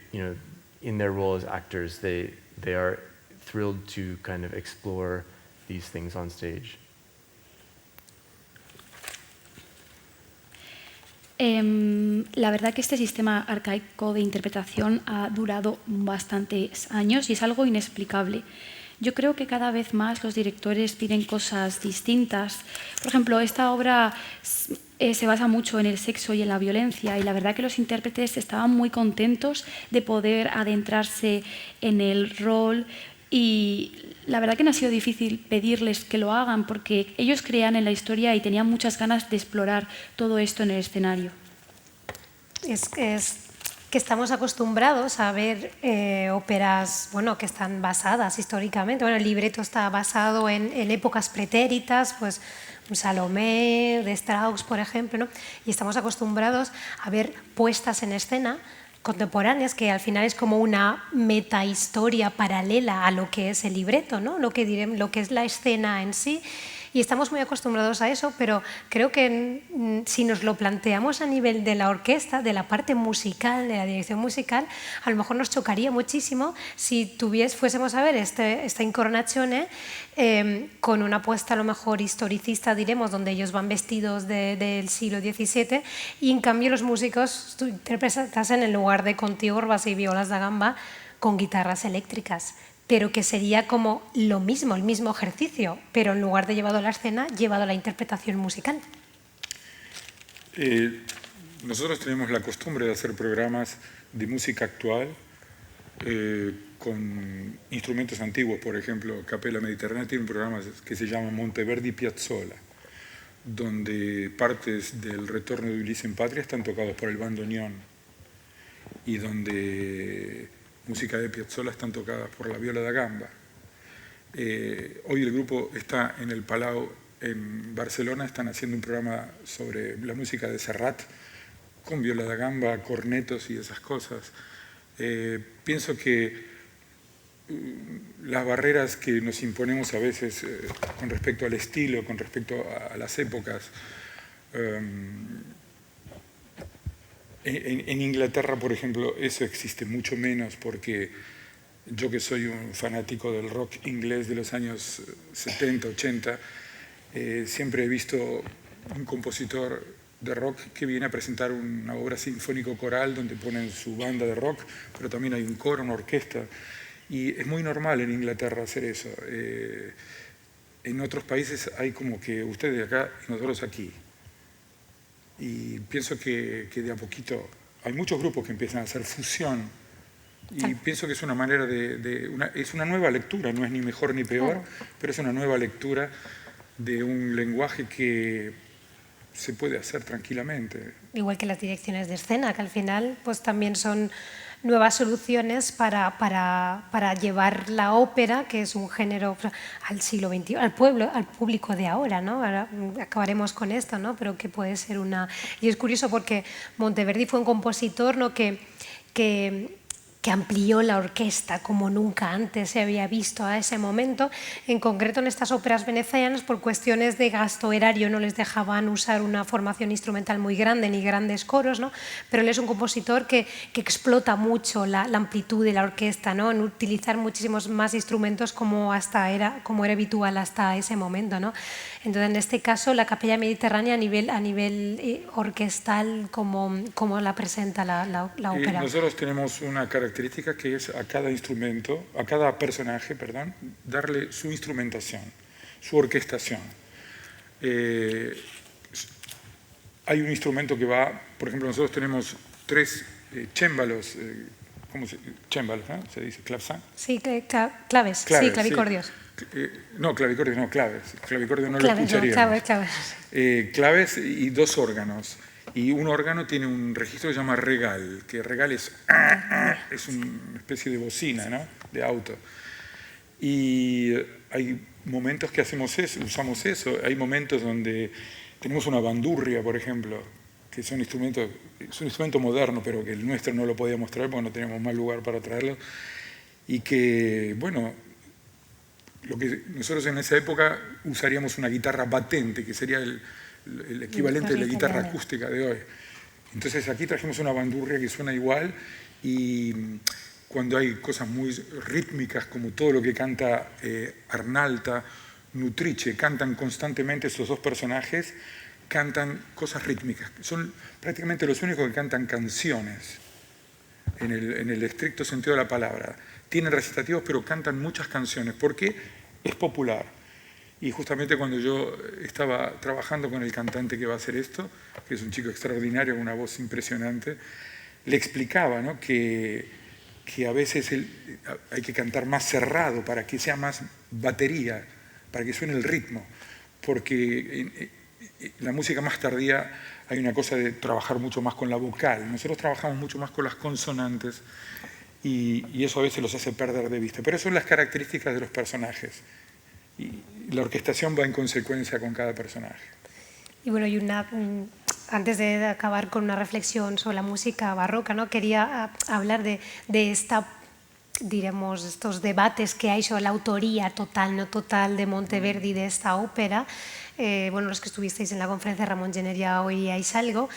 in their role as actors, they are thrilled to kind of explore these things on stage. La verdad que este sistema arcaico de interpretación ha durado bastantes años y es algo inexplicable. Yo creo que cada vez más los directores piden cosas distintas. Por ejemplo, esta obra se basa mucho en el sexo y en la violencia, y la verdad que los intérpretes estaban muy contentos de poder adentrarse en el rol, y la verdad que no ha sido difícil pedirles que lo hagan porque ellos creían en la historia y tenían muchas ganas de explorar todo esto en el escenario. Es que estamos acostumbrados a ver óperas, que están basadas históricamente. Bueno, el libreto está basado en épocas pretéritas, pues un Salomé de Strauss, por ejemplo, ¿no? Y estamos acostumbrados a ver puestas en escena contemporáneas, que al final es como una metahistoria paralela a lo que es el libreto, ¿no? Lo que es la escena en sí. Y estamos muy acostumbrados a eso, pero creo que si nos lo planteamos a nivel de la orquesta, de la parte musical, de la dirección musical, a lo mejor nos chocaría muchísimo si fuésemos a ver esta Incarnazione con una puesta a lo mejor historicista, diremos, donde ellos van vestidos del siglo XVII, y en cambio los músicos interpretasen en lugar de con timbales y violas da gamba con guitarras eléctricas, pero que sería como lo mismo, el mismo ejercicio, pero en lugar de llevado a la escena, llevado a la interpretación musical. Nosotros tenemos la costumbre de hacer programas de música actual con instrumentos antiguos. Por ejemplo, Capella Mediterránea tiene un programa que se llama Monteverdi Piazzolla, donde partes del Retorno de Ulises en Patria están tocados por el bandoneón, y donde música de Piazzolla están tocadas por la viola da gamba. Hoy el grupo está en el Palau en Barcelona, están haciendo un programa sobre la música de Serrat con viola da gamba, cornetos y esas cosas. Pienso que las barreras que nos imponemos a veces con respecto al estilo, con respecto a las épocas, en Inglaterra, por ejemplo, eso existe mucho menos, porque yo, que soy un fanático del rock inglés de los años 70, 80, siempre he visto un compositor de rock que viene a presentar una obra sinfónico-coral donde ponen su banda de rock, pero también hay un coro, una orquesta, y es muy normal en Inglaterra hacer eso. En otros países hay como que ustedes acá y nosotros aquí. Y pienso que de a poquito hay muchos grupos que empiezan a hacer fusión, y pienso que es una manera es una nueva lectura, no es ni mejor ni peor, pero es una nueva lectura de un lenguaje que se puede hacer tranquilamente. Igual que las direcciones de escena, que al final pues también son nuevas soluciones para llevar la ópera, que es un género, al siglo XXI, al público de ahora, ¿no? Ahora acabaremos con esto, ¿no? Pero que puede ser una... Y es curioso porque Monteverdi fue un compositor, ¿no? que amplió la orquesta como nunca antes se había visto a ese momento. En concreto, en estas óperas venecianas, por cuestiones de gasto erario, no les dejaban usar una formación instrumental muy grande ni grandes coros, ¿no? Pero él es un compositor que explota mucho la amplitud de la orquesta, ¿no? En utilizar muchísimos más instrumentos como era habitual hasta ese momento, ¿no? Entonces, en este caso, la Capella Mediterránea a nivel orquestal, ¿cómo la presenta la ópera? Nosotros tenemos una característica que es a cada personaje, darle su instrumentación, su orquestación. hay un instrumento que va, por ejemplo, nosotros tenemos 3 cémbalos, cémbalos, ¿no? Se dice clavecin. Sí, claves, sí, clavicordios. Sí. No, clavicordios no, claves. Clavicordio no Claves, lo escucharíamos. claves. Claves y 2 órganos. Y un órgano tiene un registro que se llama regal, que regal es una especie de bocina, ¿no? De auto. Y hay momentos que hacemos eso, usamos eso. Hay momentos donde tenemos una bandurria, por ejemplo, que es un instrumento moderno, pero que el nuestro no lo podíamos traer porque no teníamos más lugar para traerlo. Y que, bueno, lo que nosotros en esa época usaríamos una guitarra batente, que sería el equivalente de la guitarra acústica de hoy. Entonces aquí trajimos una bandurria que suena igual, y cuando hay cosas muy rítmicas como todo lo que canta Arnalta, Nutrice, cantan constantemente estos 2 personajes, cantan cosas rítmicas. Son prácticamente los únicos que cantan canciones en el estricto sentido de la palabra. Tienen recitativos, pero cantan muchas canciones porque es popular. Y justamente cuando yo estaba trabajando con el cantante que va a hacer esto, que es un chico extraordinario, con una voz impresionante, le explicaba, ¿no?, que a veces hay que cantar más cerrado para que sea más batería, para que suene el ritmo, porque en la música más tardía hay una cosa de trabajar mucho más con la vocal. Nosotros trabajamos mucho más con las consonantes y eso a veces los hace perder de vista. Pero eso son las características de los personajes. Y la orquestación va en consecuencia con cada personaje. Y bueno, antes de acabar con una reflexión sobre la música barroca, ¿no?, quería hablar de diremos, estos debates que hay sobre la autoría total, no total, de Monteverdi de esta ópera. Bueno, los que estuvisteis en la conferencia, Ramón Jenner, ya oíais algo.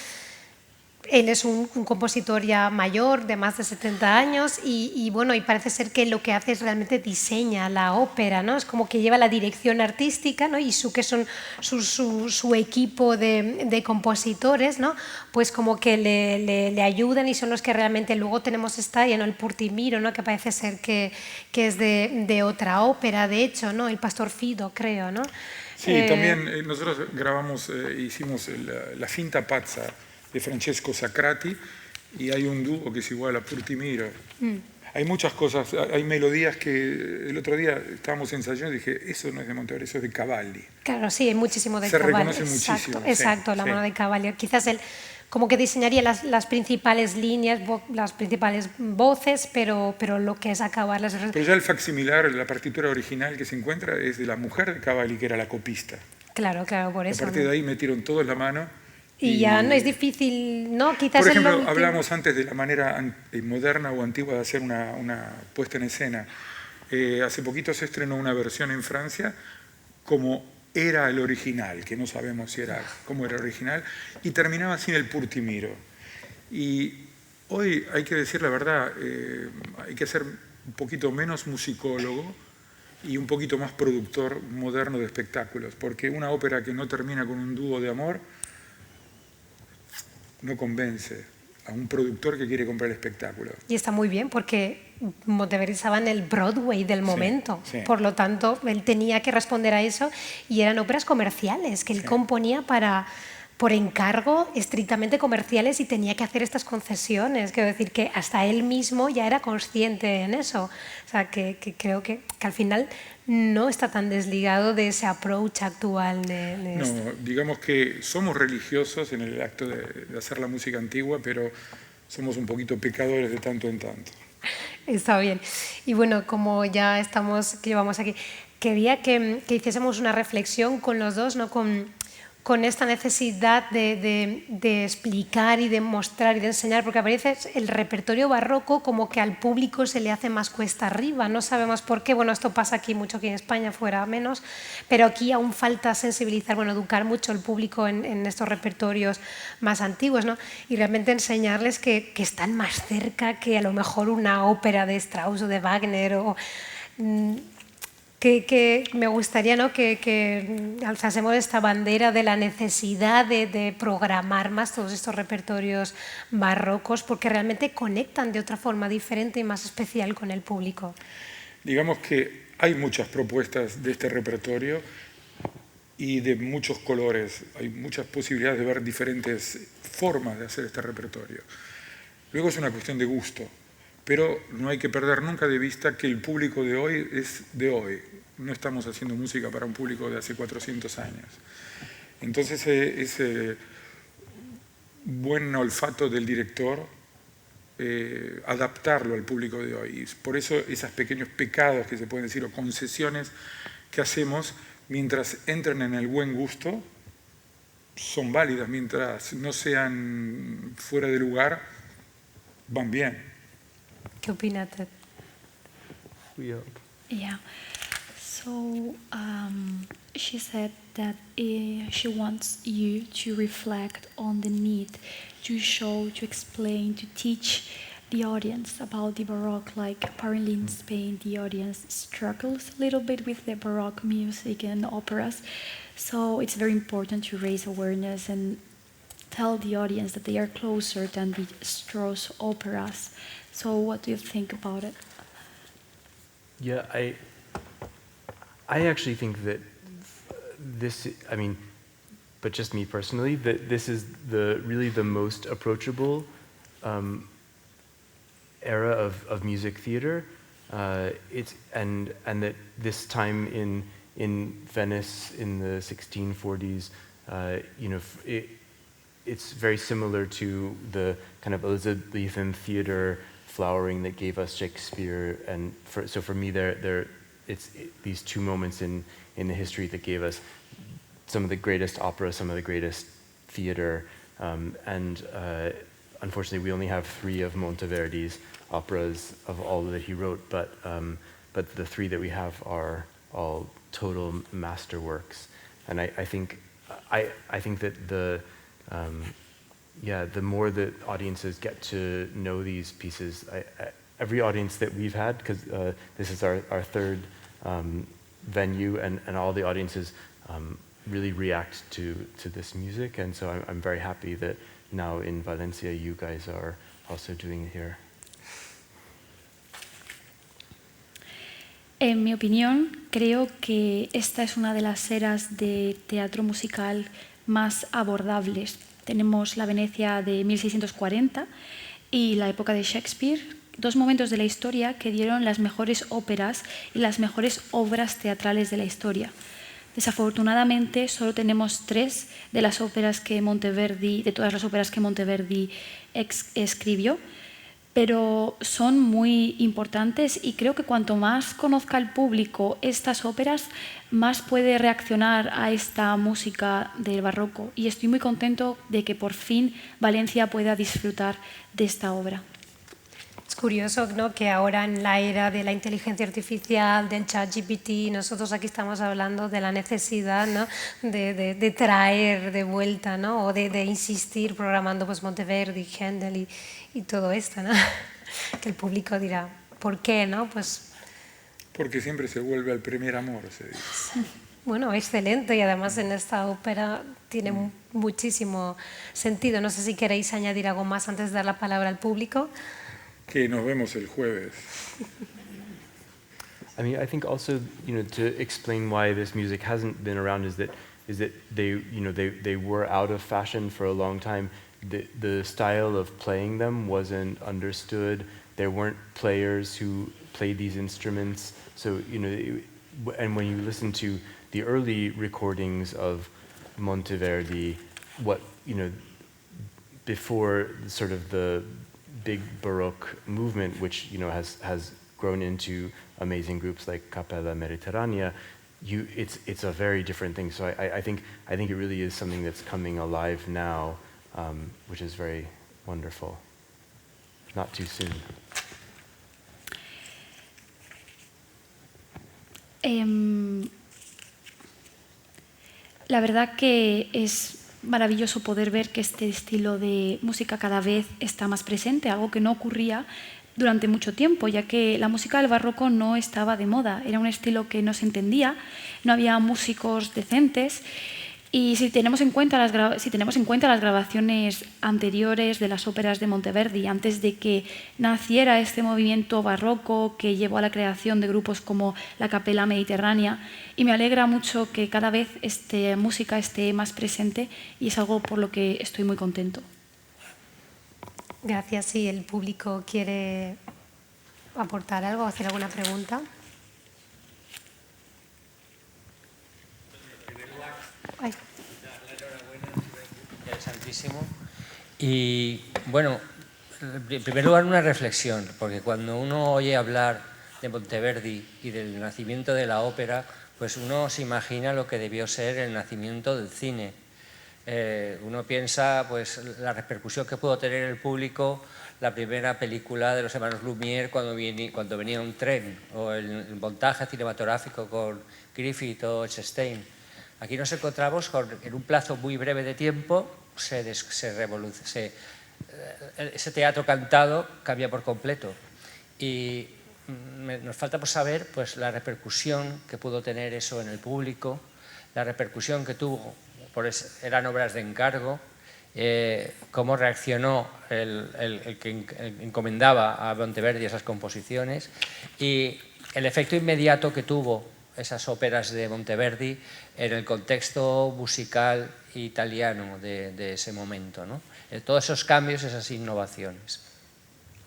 Él es un compositor ya mayor, de más de 70 años, y bueno, y parece ser que lo que hace es realmente diseña la ópera, ¿no? Es como que lleva la dirección artística, ¿no? Y que son su equipo de compositores, ¿no? Pues como que le ayudan, y son los que realmente luego tenemos esta, ya no, el Purtimiro, ¿no?, que parece ser que es de otra ópera, de hecho, ¿no? El Pastor Fido, creo, ¿no? Sí, también nosotros grabamos, hicimos la Finta Pazza de Francesco Sacrati, y hay un dúo que es igual a Purtimiro. Hay muchas cosas, hay melodías que el otro día estábamos ensayando y dije, eso no es de Monteverdi, eso es de Cavalli. Claro, sí, hay muchísimo de Se Cavalli. reconoce muchísimo. Exacto, la mano de Cavalli. Quizás él como que diseñaría las principales líneas, las principales voces, pero lo que es acabar las... Pero ya el facsimilar, la partitura original que se encuentra es de la mujer de Cavalli, que era la copista. Claro, por eso. A partir de ahí metieron todos la mano. Y ya no es difícil, ¿no? Quizás por ejemplo, hablamos antes de la manera moderna o antigua de hacer una puesta en escena. Hace poquito se estrenó una versión en Francia como era el original, que no sabemos cómo era el original, y terminaba sin el Purtimiro. Y hoy hay que decir la verdad, hay que ser un poquito menos musicólogo y un poquito más productor moderno de espectáculos, porque una ópera que no termina con un dúo de amor no convence a un productor que quiere comprar el espectáculo. Y está muy bien, porque Monteverdi estaba en el Broadway del momento. Sí. Por lo tanto, él tenía que responder a eso, y eran óperas comerciales que él componía por encargo, estrictamente comerciales, y tenía que hacer estas concesiones. Quiero decir que hasta él mismo ya era consciente en eso. O sea, que creo que al final no está tan desligado de ese approach actual. No, digamos que somos religiosos en el acto de hacer la música antigua, pero somos un poquito pecadores de tanto en tanto. Está bien. Y bueno, como ya llevamos aquí, quería que hiciésemos una reflexión con los dos, ¿no?, con esta necesidad de explicar y de mostrar y de enseñar, porque a veces el repertorio barroco como que al público se le hace más cuesta arriba, no sabemos por qué. Bueno, esto pasa aquí mucho, aquí en España, fuera menos, pero aquí aún falta sensibilizar, bueno, educar mucho al público en estos repertorios más antiguos, ¿no? Y realmente enseñarles que están más cerca que a lo mejor una ópera de Strauss o de Wagner, o... Que me gustaría, ¿no?, que alzásemos esta bandera de la necesidad de programar más todos estos repertorios barrocos, porque realmente conectan de otra forma diferente y más especial con el público. Digamos que hay muchas propuestas de este repertorio y de muchos colores. Hay muchas posibilidades de ver diferentes formas de hacer este repertorio. Luego es una cuestión de gusto, pero no hay que perder nunca de vista que el público de hoy es de hoy. No estamos haciendo música para un público de hace 400 años. Entonces ese buen olfato del director, adaptarlo al público de hoy. Por eso esos pequeños pecados que se pueden decir o concesiones que hacemos, mientras entren en el buen gusto, son válidas. Mientras no sean fuera de lugar, van bien. ¿Qué opina Ted? We hope. Yeah. So she said that she wants you to reflect on the need to show, to explain, to teach the audience about the Baroque. Like apparently in Spain, the audience struggles a little bit with the Baroque music and operas. So it's very important to raise awareness and tell the audience that they are closer than the Strauss operas. So what do you think about it? Yeah, I actually think that this, I mean, but just me personally, that this is really the most approachable era of music theater. And that this time in Venice in the 1640s, it's very similar to the kind of Elizabethan theater flowering that gave us Shakespeare. And so for me, it's these two moments in the history that gave us some of the greatest opera, some of the greatest theater, and unfortunately we only have 3 of Monteverdi's operas of all that he wrote, but the 3 that we have are all total masterworks, and I think that the more that audiences get to know these pieces, every audience that we've had, because this is our 3rd venue, and all the audiences really react to this music, and so I'm very happy that now in Valencia you guys are also doing it here. En mi opinión, creo que esta es una de las eras de teatro musical más abordables. Tenemos la Venecia de 1640 y la época de Shakespeare, 2 momentos de la historia que dieron las mejores óperas y las mejores obras teatrales de la historia. Desafortunadamente, solo tenemos 3 de las óperas que Monteverdi, de todas las óperas que Monteverdi escribió, pero son muy importantes y creo que cuanto más conozca el público estas óperas, más puede reaccionar a esta música del barroco. Y estoy muy contento de que por fin Valencia pueda disfrutar de esta obra. Es curioso, ¿no?, que ahora en la era de la inteligencia artificial, del ChatGPT, nosotros aquí estamos hablando de la necesidad, ¿no?, de traer de vuelta, ¿no?, o de insistir programando pues Monteverdi, Händel y todo esto, ¿no? Que el público dirá, ¿por qué, no? Pues porque siempre se vuelve al primer amor, se dice. Bueno, excelente, y además en esta ópera tiene muchísimo sentido. No sé si queréis añadir algo más antes de dar la palabra al público. Que nos vemos el jueves. I mean, I think also, to explain why this music hasn't been around is that they were out of fashion for a long time. The style of playing them wasn't understood. There weren't players who played these instruments. So, and when you listen to the early recordings of Monteverdi, before sort of the big Baroque movement, which has grown into amazing groups like Capella Mediterranea, it's a very different thing. So I think it really is something that's coming alive now, which is very wonderful. Not too soon. La verdad que es maravilloso poder ver que este estilo de música cada vez está más presente, algo que no ocurría durante mucho tiempo, ya que la música del barroco no estaba de moda, era un estilo que no se entendía, no había músicos decentes Y si tenemos en cuenta las grabaciones anteriores de las óperas de Monteverdi, antes de que naciera este movimiento barroco que llevó a la creación de grupos como la Capella Mediterránea, y me alegra mucho que cada vez esta música esté más presente y es algo por lo que estoy muy contento. Gracias. Si el público quiere aportar algo, hacer alguna pregunta. Ay. Interesantísimo. Y bueno, en primer lugar una reflexión, porque cuando uno oye hablar de Monteverdi y del nacimiento de la ópera, pues uno se imagina lo que debió ser el nacimiento del cine. Uno piensa pues la repercusión que pudo tener en el público la primera película de los hermanos Lumière cuando venía un tren, o el montaje cinematográfico con Griffith o Chastain. Aquí nos encontramos en un plazo muy breve de tiempo, ese teatro cantado cambia por completo. Y nos falta por saber pues, la repercusión que pudo tener eso en el público, la repercusión que tuvo, eran obras de encargo, cómo reaccionó el que encomendaba a Monteverdi esas composiciones y el efecto inmediato que tuvo esas óperas de Monteverdi en el contexto musical italiano de ese momento, ¿no? Todos esos cambios, esas innovaciones.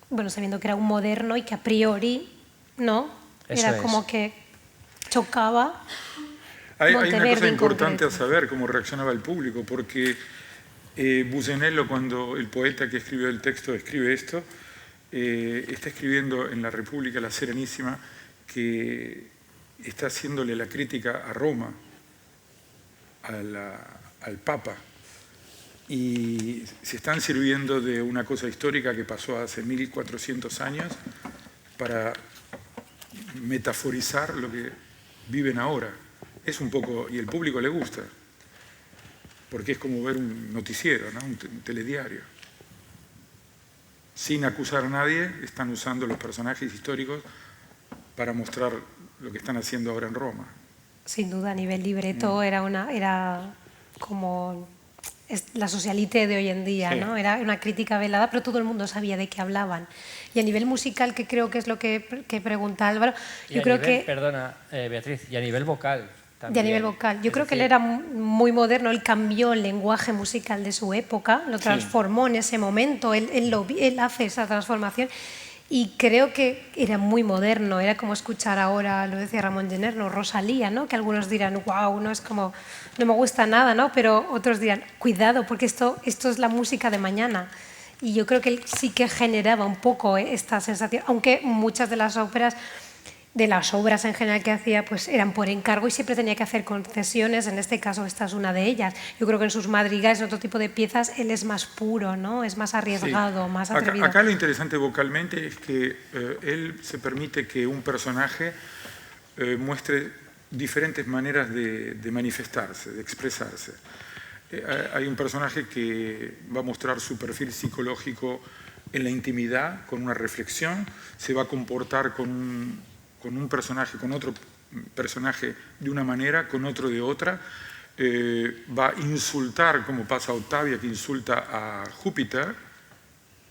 Bueno, sabiendo que era un moderno y que a priori, ¿no? Era como que chocaba. Hay una cosa importante a saber, cómo reaccionaba el público, porque Busenello, cuando el poeta que escribió el texto escribe esto, está escribiendo en la República la Serenísima que está haciéndole la crítica a Roma, al Papa, y se están sirviendo de una cosa histórica que pasó hace 1400 años para metaforizar lo que viven ahora. Es un poco, y el público le gusta, porque es como ver un noticiero, ¿no? un telediario. Sin acusar a nadie, están usando los personajes históricos para mostrar lo que están haciendo ahora en Roma. Sin duda, a nivel libreto era como la socialité de hoy en día, sí. ¿no? Era una crítica velada, pero todo el mundo sabía de qué hablaban. Y a nivel musical, que creo que es lo que pregunta Álvaro, yo creo que... Perdona, Beatriz, y a nivel vocal también. Y a nivel vocal. Yo creo que él era muy moderno, él cambió el lenguaje musical de su época, lo transformó en ese momento, él hace esa transformación. Y creo que era muy moderno, era como escuchar ahora, lo decía Ramón Jenner, ¿no? Rosalía, ¿no? Que algunos dirán, wow, no es como, no me gusta nada, ¿no? Pero otros dirán, cuidado, porque esto es la música de mañana. Y yo creo que él sí que generaba un poco esta sensación, aunque muchas de las óperas, de las obras en general que hacía, pues eran por encargo y siempre tenía que hacer concesiones, en este caso esta es una de ellas. Yo creo que en sus madrigales, en otro tipo de piezas, él es más puro, ¿no? Es más arriesgado, más atrevido. Acá lo interesante vocalmente es que él se permite que un personaje muestre diferentes maneras de manifestarse, de expresarse. Hay un personaje que va a mostrar su perfil psicológico en la intimidad, con una reflexión, se va a comportar con un personaje, con otro personaje de una manera, con otro de otra, va a insultar, como pasa a Ottavia, que insulta a Júpiter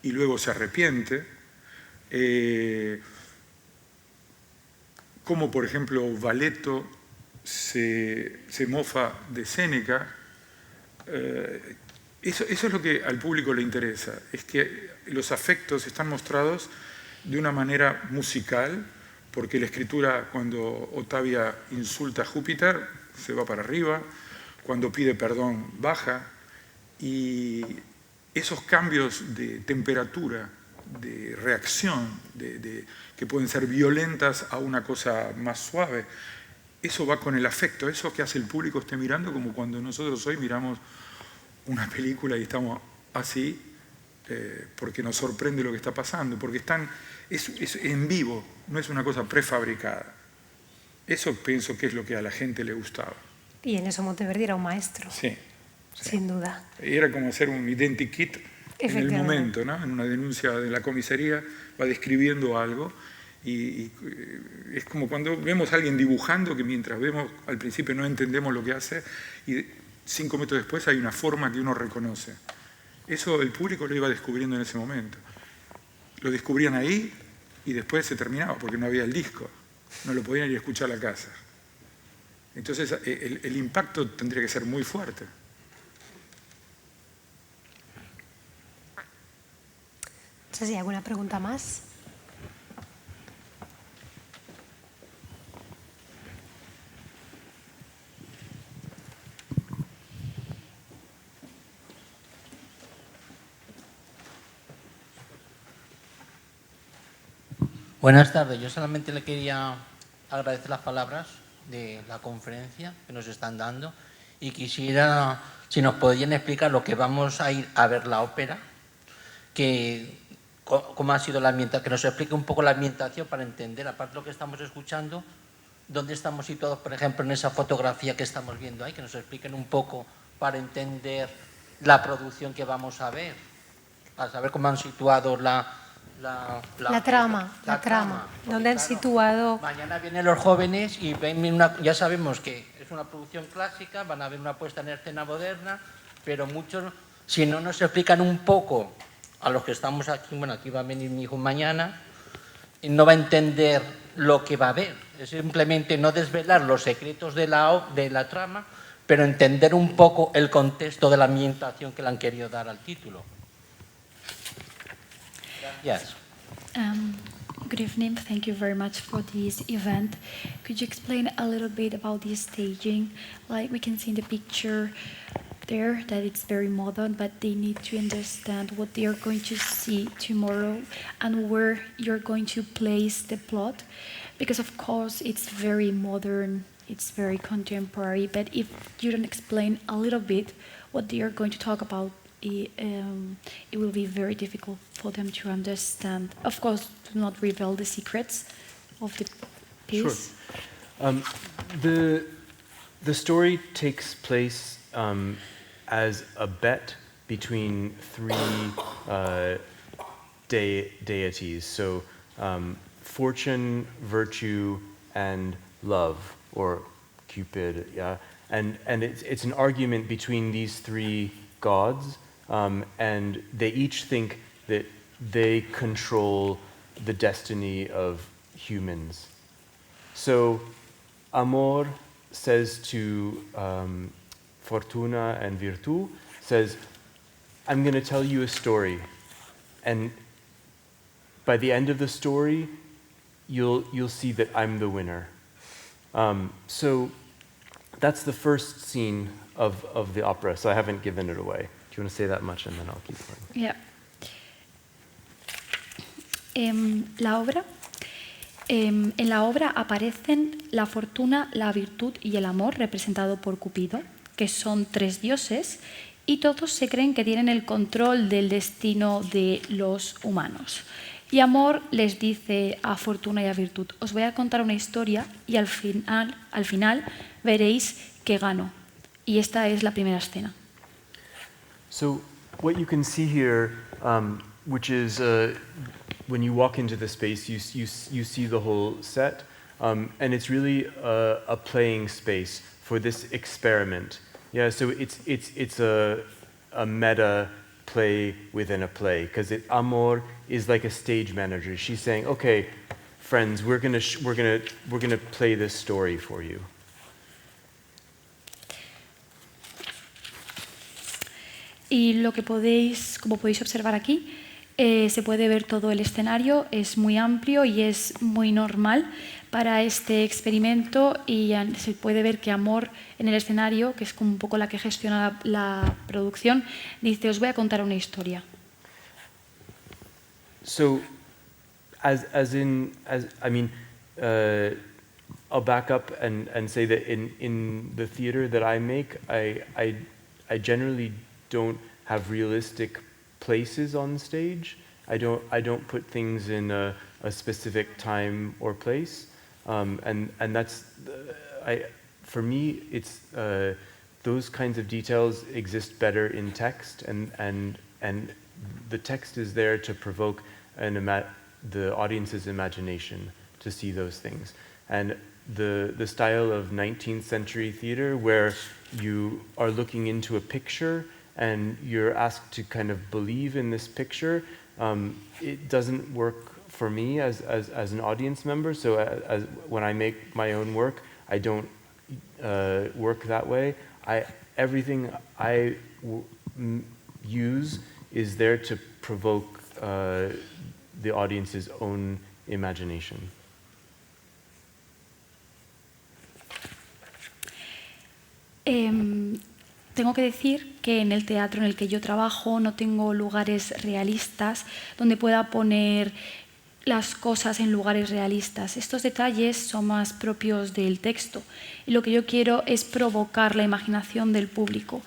y luego se arrepiente, como por ejemplo Valeto se mofa de Séneca. Eso es lo que al público le interesa, es que los afectos están mostrados de una manera musical, porque la escritura, cuando Ottavia insulta a Júpiter, se va para arriba, cuando pide perdón, baja, y esos cambios de temperatura, de reacción, que pueden ser violentas a una cosa más suave, eso va con el afecto, eso que hace el público esté mirando, como cuando nosotros hoy miramos una película y estamos así, porque nos sorprende lo que está pasando, porque es en vivo, no es una cosa prefabricada. Eso pienso que es lo que a la gente le gustaba. Y en eso Monteverdi era un maestro. Sí. Sin duda. Y era como hacer un identikit en el momento, ¿no? En una denuncia de la comisaría va describiendo algo y es como cuando vemos a alguien dibujando, que mientras vemos al principio no entendemos lo que hace y 5 metros después hay una forma que uno reconoce. Eso el público lo iba descubriendo en ese momento. Lo descubrían ahí y después se terminaba porque no había el disco. No lo podían ir a escuchar a la casa. Entonces el impacto tendría que ser muy fuerte. No sé si hay alguna pregunta más. Buenas tardes, yo solamente le quería agradecer las palabras de la conferencia que nos están dando y quisiera, si nos podrían explicar lo que vamos a ir a ver la ópera, cómo ha sido la ambientación, que nos explique un poco la ambientación para entender, aparte de lo que estamos escuchando, dónde estamos situados, por ejemplo, en esa fotografía que estamos viendo ahí, que nos expliquen un poco para entender la producción que vamos a ver, para saber cómo han situado la trama. Donde han situado. Mañana vienen los jóvenes y ven ya sabemos que es una producción clásica, van a ver una puesta en escena moderna, pero muchos, si no nos explican un poco a los que estamos aquí, bueno, aquí va a venir mi hijo mañana, no va a entender lo que va a ver. Es simplemente no desvelar los secretos de la trama, pero entender un poco el contexto de la ambientación que le han querido dar al título. Yes. Good evening. Thank you very much for this event. Could you explain a little bit about the staging? Like we can see in the picture there that it's very modern, but they need to understand what they are going to see tomorrow and where you're going to place the plot. Because of course it's very modern, it's very contemporary, but if you don't explain a little bit what they are going to talk about, it will be very difficult for them to understand. Of course, do not reveal the secrets of the piece. Sure. The story takes place as a bet between three deities. So fortune, virtue, and love, or Cupid. Yeah, and it's an argument between these three gods. And they each think that they control the destiny of humans. So Amor says to Fortuna and Virtu, says, I'm going to tell you a story, and by the end of the story, you'll see that I'm the winner. So that's the first scene of the opera, so I haven't given it away. Do you want to say that much and then I'll keep going? Yeah. En la obra aparecen la fortuna, la virtud y el amor, representado por Cupido, que son tres dioses, y todos se creen que tienen el control del destino de los humanos. Y Amor les dice a Fortuna y a Virtud, os voy a contar una historia y al final veréis que gano. Y esta es la primera escena. So what you can see here, which is when you walk into the space, you see the whole set, and it's really a playing space for this experiment. Yeah, so it's a meta play within a play, because Amor is like a stage manager. She's saying, okay, friends, we're gonna play this story for you. Y lo que como podéis observar aquí, se puede ver todo el escenario, es muy amplio y es muy normal para este experimento, y se puede ver que Amor en el escenario, que es como un poco la que gestiona la producción, dice, os voy a contar una historia. So, I'll back up and say that in the theater that I make, I generally don't have realistic places on stage. I don't put things in a specific time or place, and that's for me. It's those kinds of details exist better in text, and the text is there to provoke the audience's imagination to see those things. And the style of 19th century theater where you are looking into a picture and you're asked to kind of believe in this picture. It doesn't work for me as an audience member, so when I make my own work, I don't work that way. Everything I use is there to provoke the audience's own imagination. Tengo que decir que en el teatro en el que yo trabajo no tengo lugares realistas donde pueda poner las cosas en lugares realistas. Estos detalles son más propios del texto y lo que yo quiero es provocar la imaginación del público.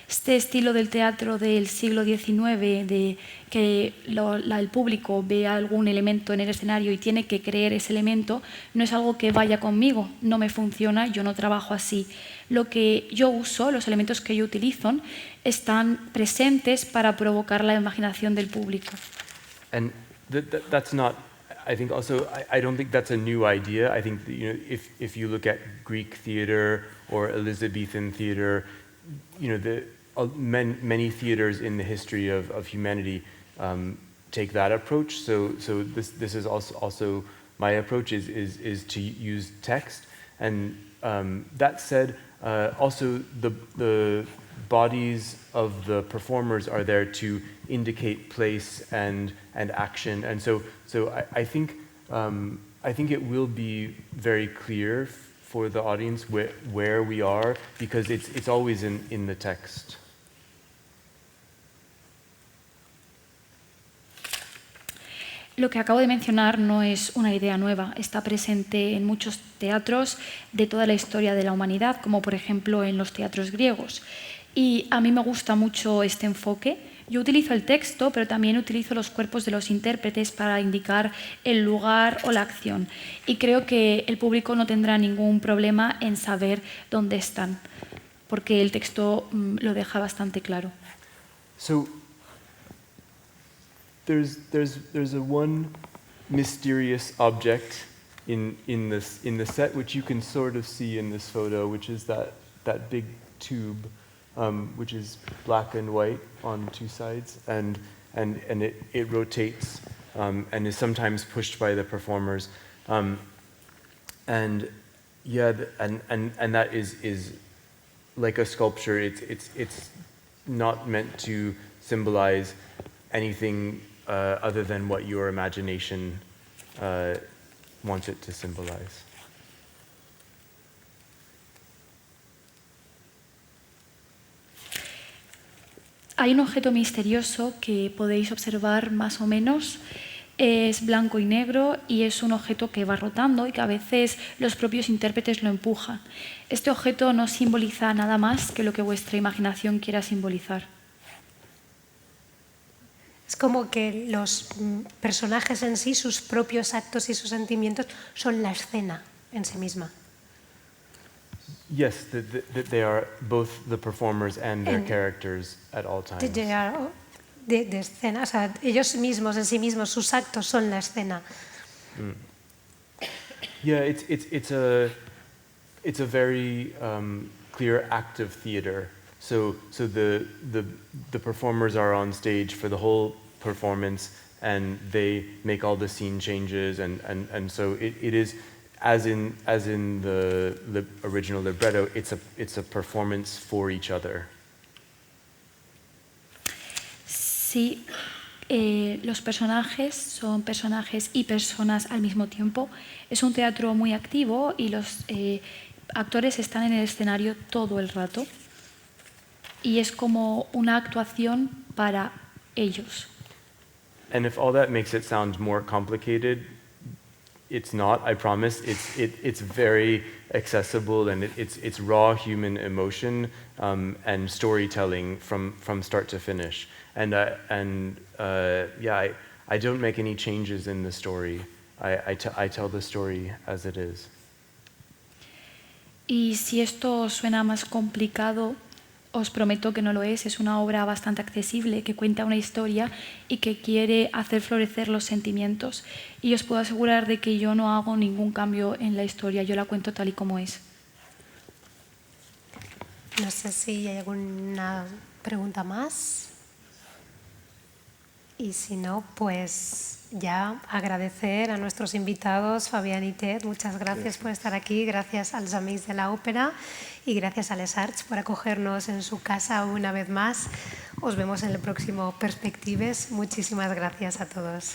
Este estilo del teatro del siglo XIX, de que el público ve algún elemento en el escenario y tiene que creer ese elemento, no es algo que vaya conmigo, no me funciona, yo no trabajo así. Lo que yo uso, los elementos que yo utilizo, están presentes para provocar la imaginación del público. And that's not, I think also, I don't think that's a new idea. I think that, if you look at Greek theater or Elizabethan theater, many theaters in the history of humanity take that approach. So this is also my approach is to use text. And that said, also the bodies of the performers are there to indicate place and action. And so I think it will be very clear for the audience where we are, because it's always in the text. Lo que acabo de mencionar no es una idea nueva, está presente en muchos teatros de toda la historia de la humanidad, como por ejemplo en los teatros griegos. Y a mí me gusta mucho este enfoque. Yo utilizo el texto, pero también utilizo los cuerpos de los intérpretes para indicar el lugar o la acción. Y creo que el público no tendrá ningún problema en saber dónde están, porque el texto lo deja bastante claro. So, there's a one mysterious object in the set which you can sort of see in this photo, which is that big tube, which is black and white on two sides, and it rotates and is sometimes pushed by the performers, and that is like a sculpture. It's not meant to symbolize anything other than what your imagination wants it to symbolize. Hay un objeto misterioso que podéis observar más o menos. Es blanco y negro y es un objeto que va rotando y que a veces los propios intérpretes lo empujan. Este objeto no simboliza nada más que lo que vuestra imaginación quiera simbolizar. Es como que los personajes en sí, sus propios actos y sus sentimientos son la escena en sí misma. Yes, that they are both the performers and their characters at all times. De escena, o sea, ellos mismos, en sí mismos, sus actos son la escena. Yeah, it's a very clear active theater. So the performers are on stage for the whole performance, and they make all the scene changes, and so it is, as in the original libretto, it's a performance for each other. Sí, los personajes son personajes y personas al mismo tiempo. Es un teatro muy activo y los actores están en el escenario todo el rato. Y es como una actuación para ellos. And if all that makes it sound more complicated, it's not, I promise. It's very accessible, and it's raw human emotion and storytelling from start to finish. And I don't make any changes in the story. I tell the story as it is. Y si esto suena más complicado, os prometo que no lo es una obra bastante accesible, que cuenta una historia y que quiere hacer florecer los sentimientos. Y os puedo asegurar de que yo no hago ningún cambio en la historia, yo la cuento tal y como es. No sé si hay alguna pregunta más. Y si no, pues ya agradecer a nuestros invitados, Fabián y Ted. Muchas gracias por estar aquí, gracias als Amics de la Ópera y gracias a Les Arts por acogernos en su casa una vez más. Os vemos en el próximo Perspectives. Muchísimas gracias a todos.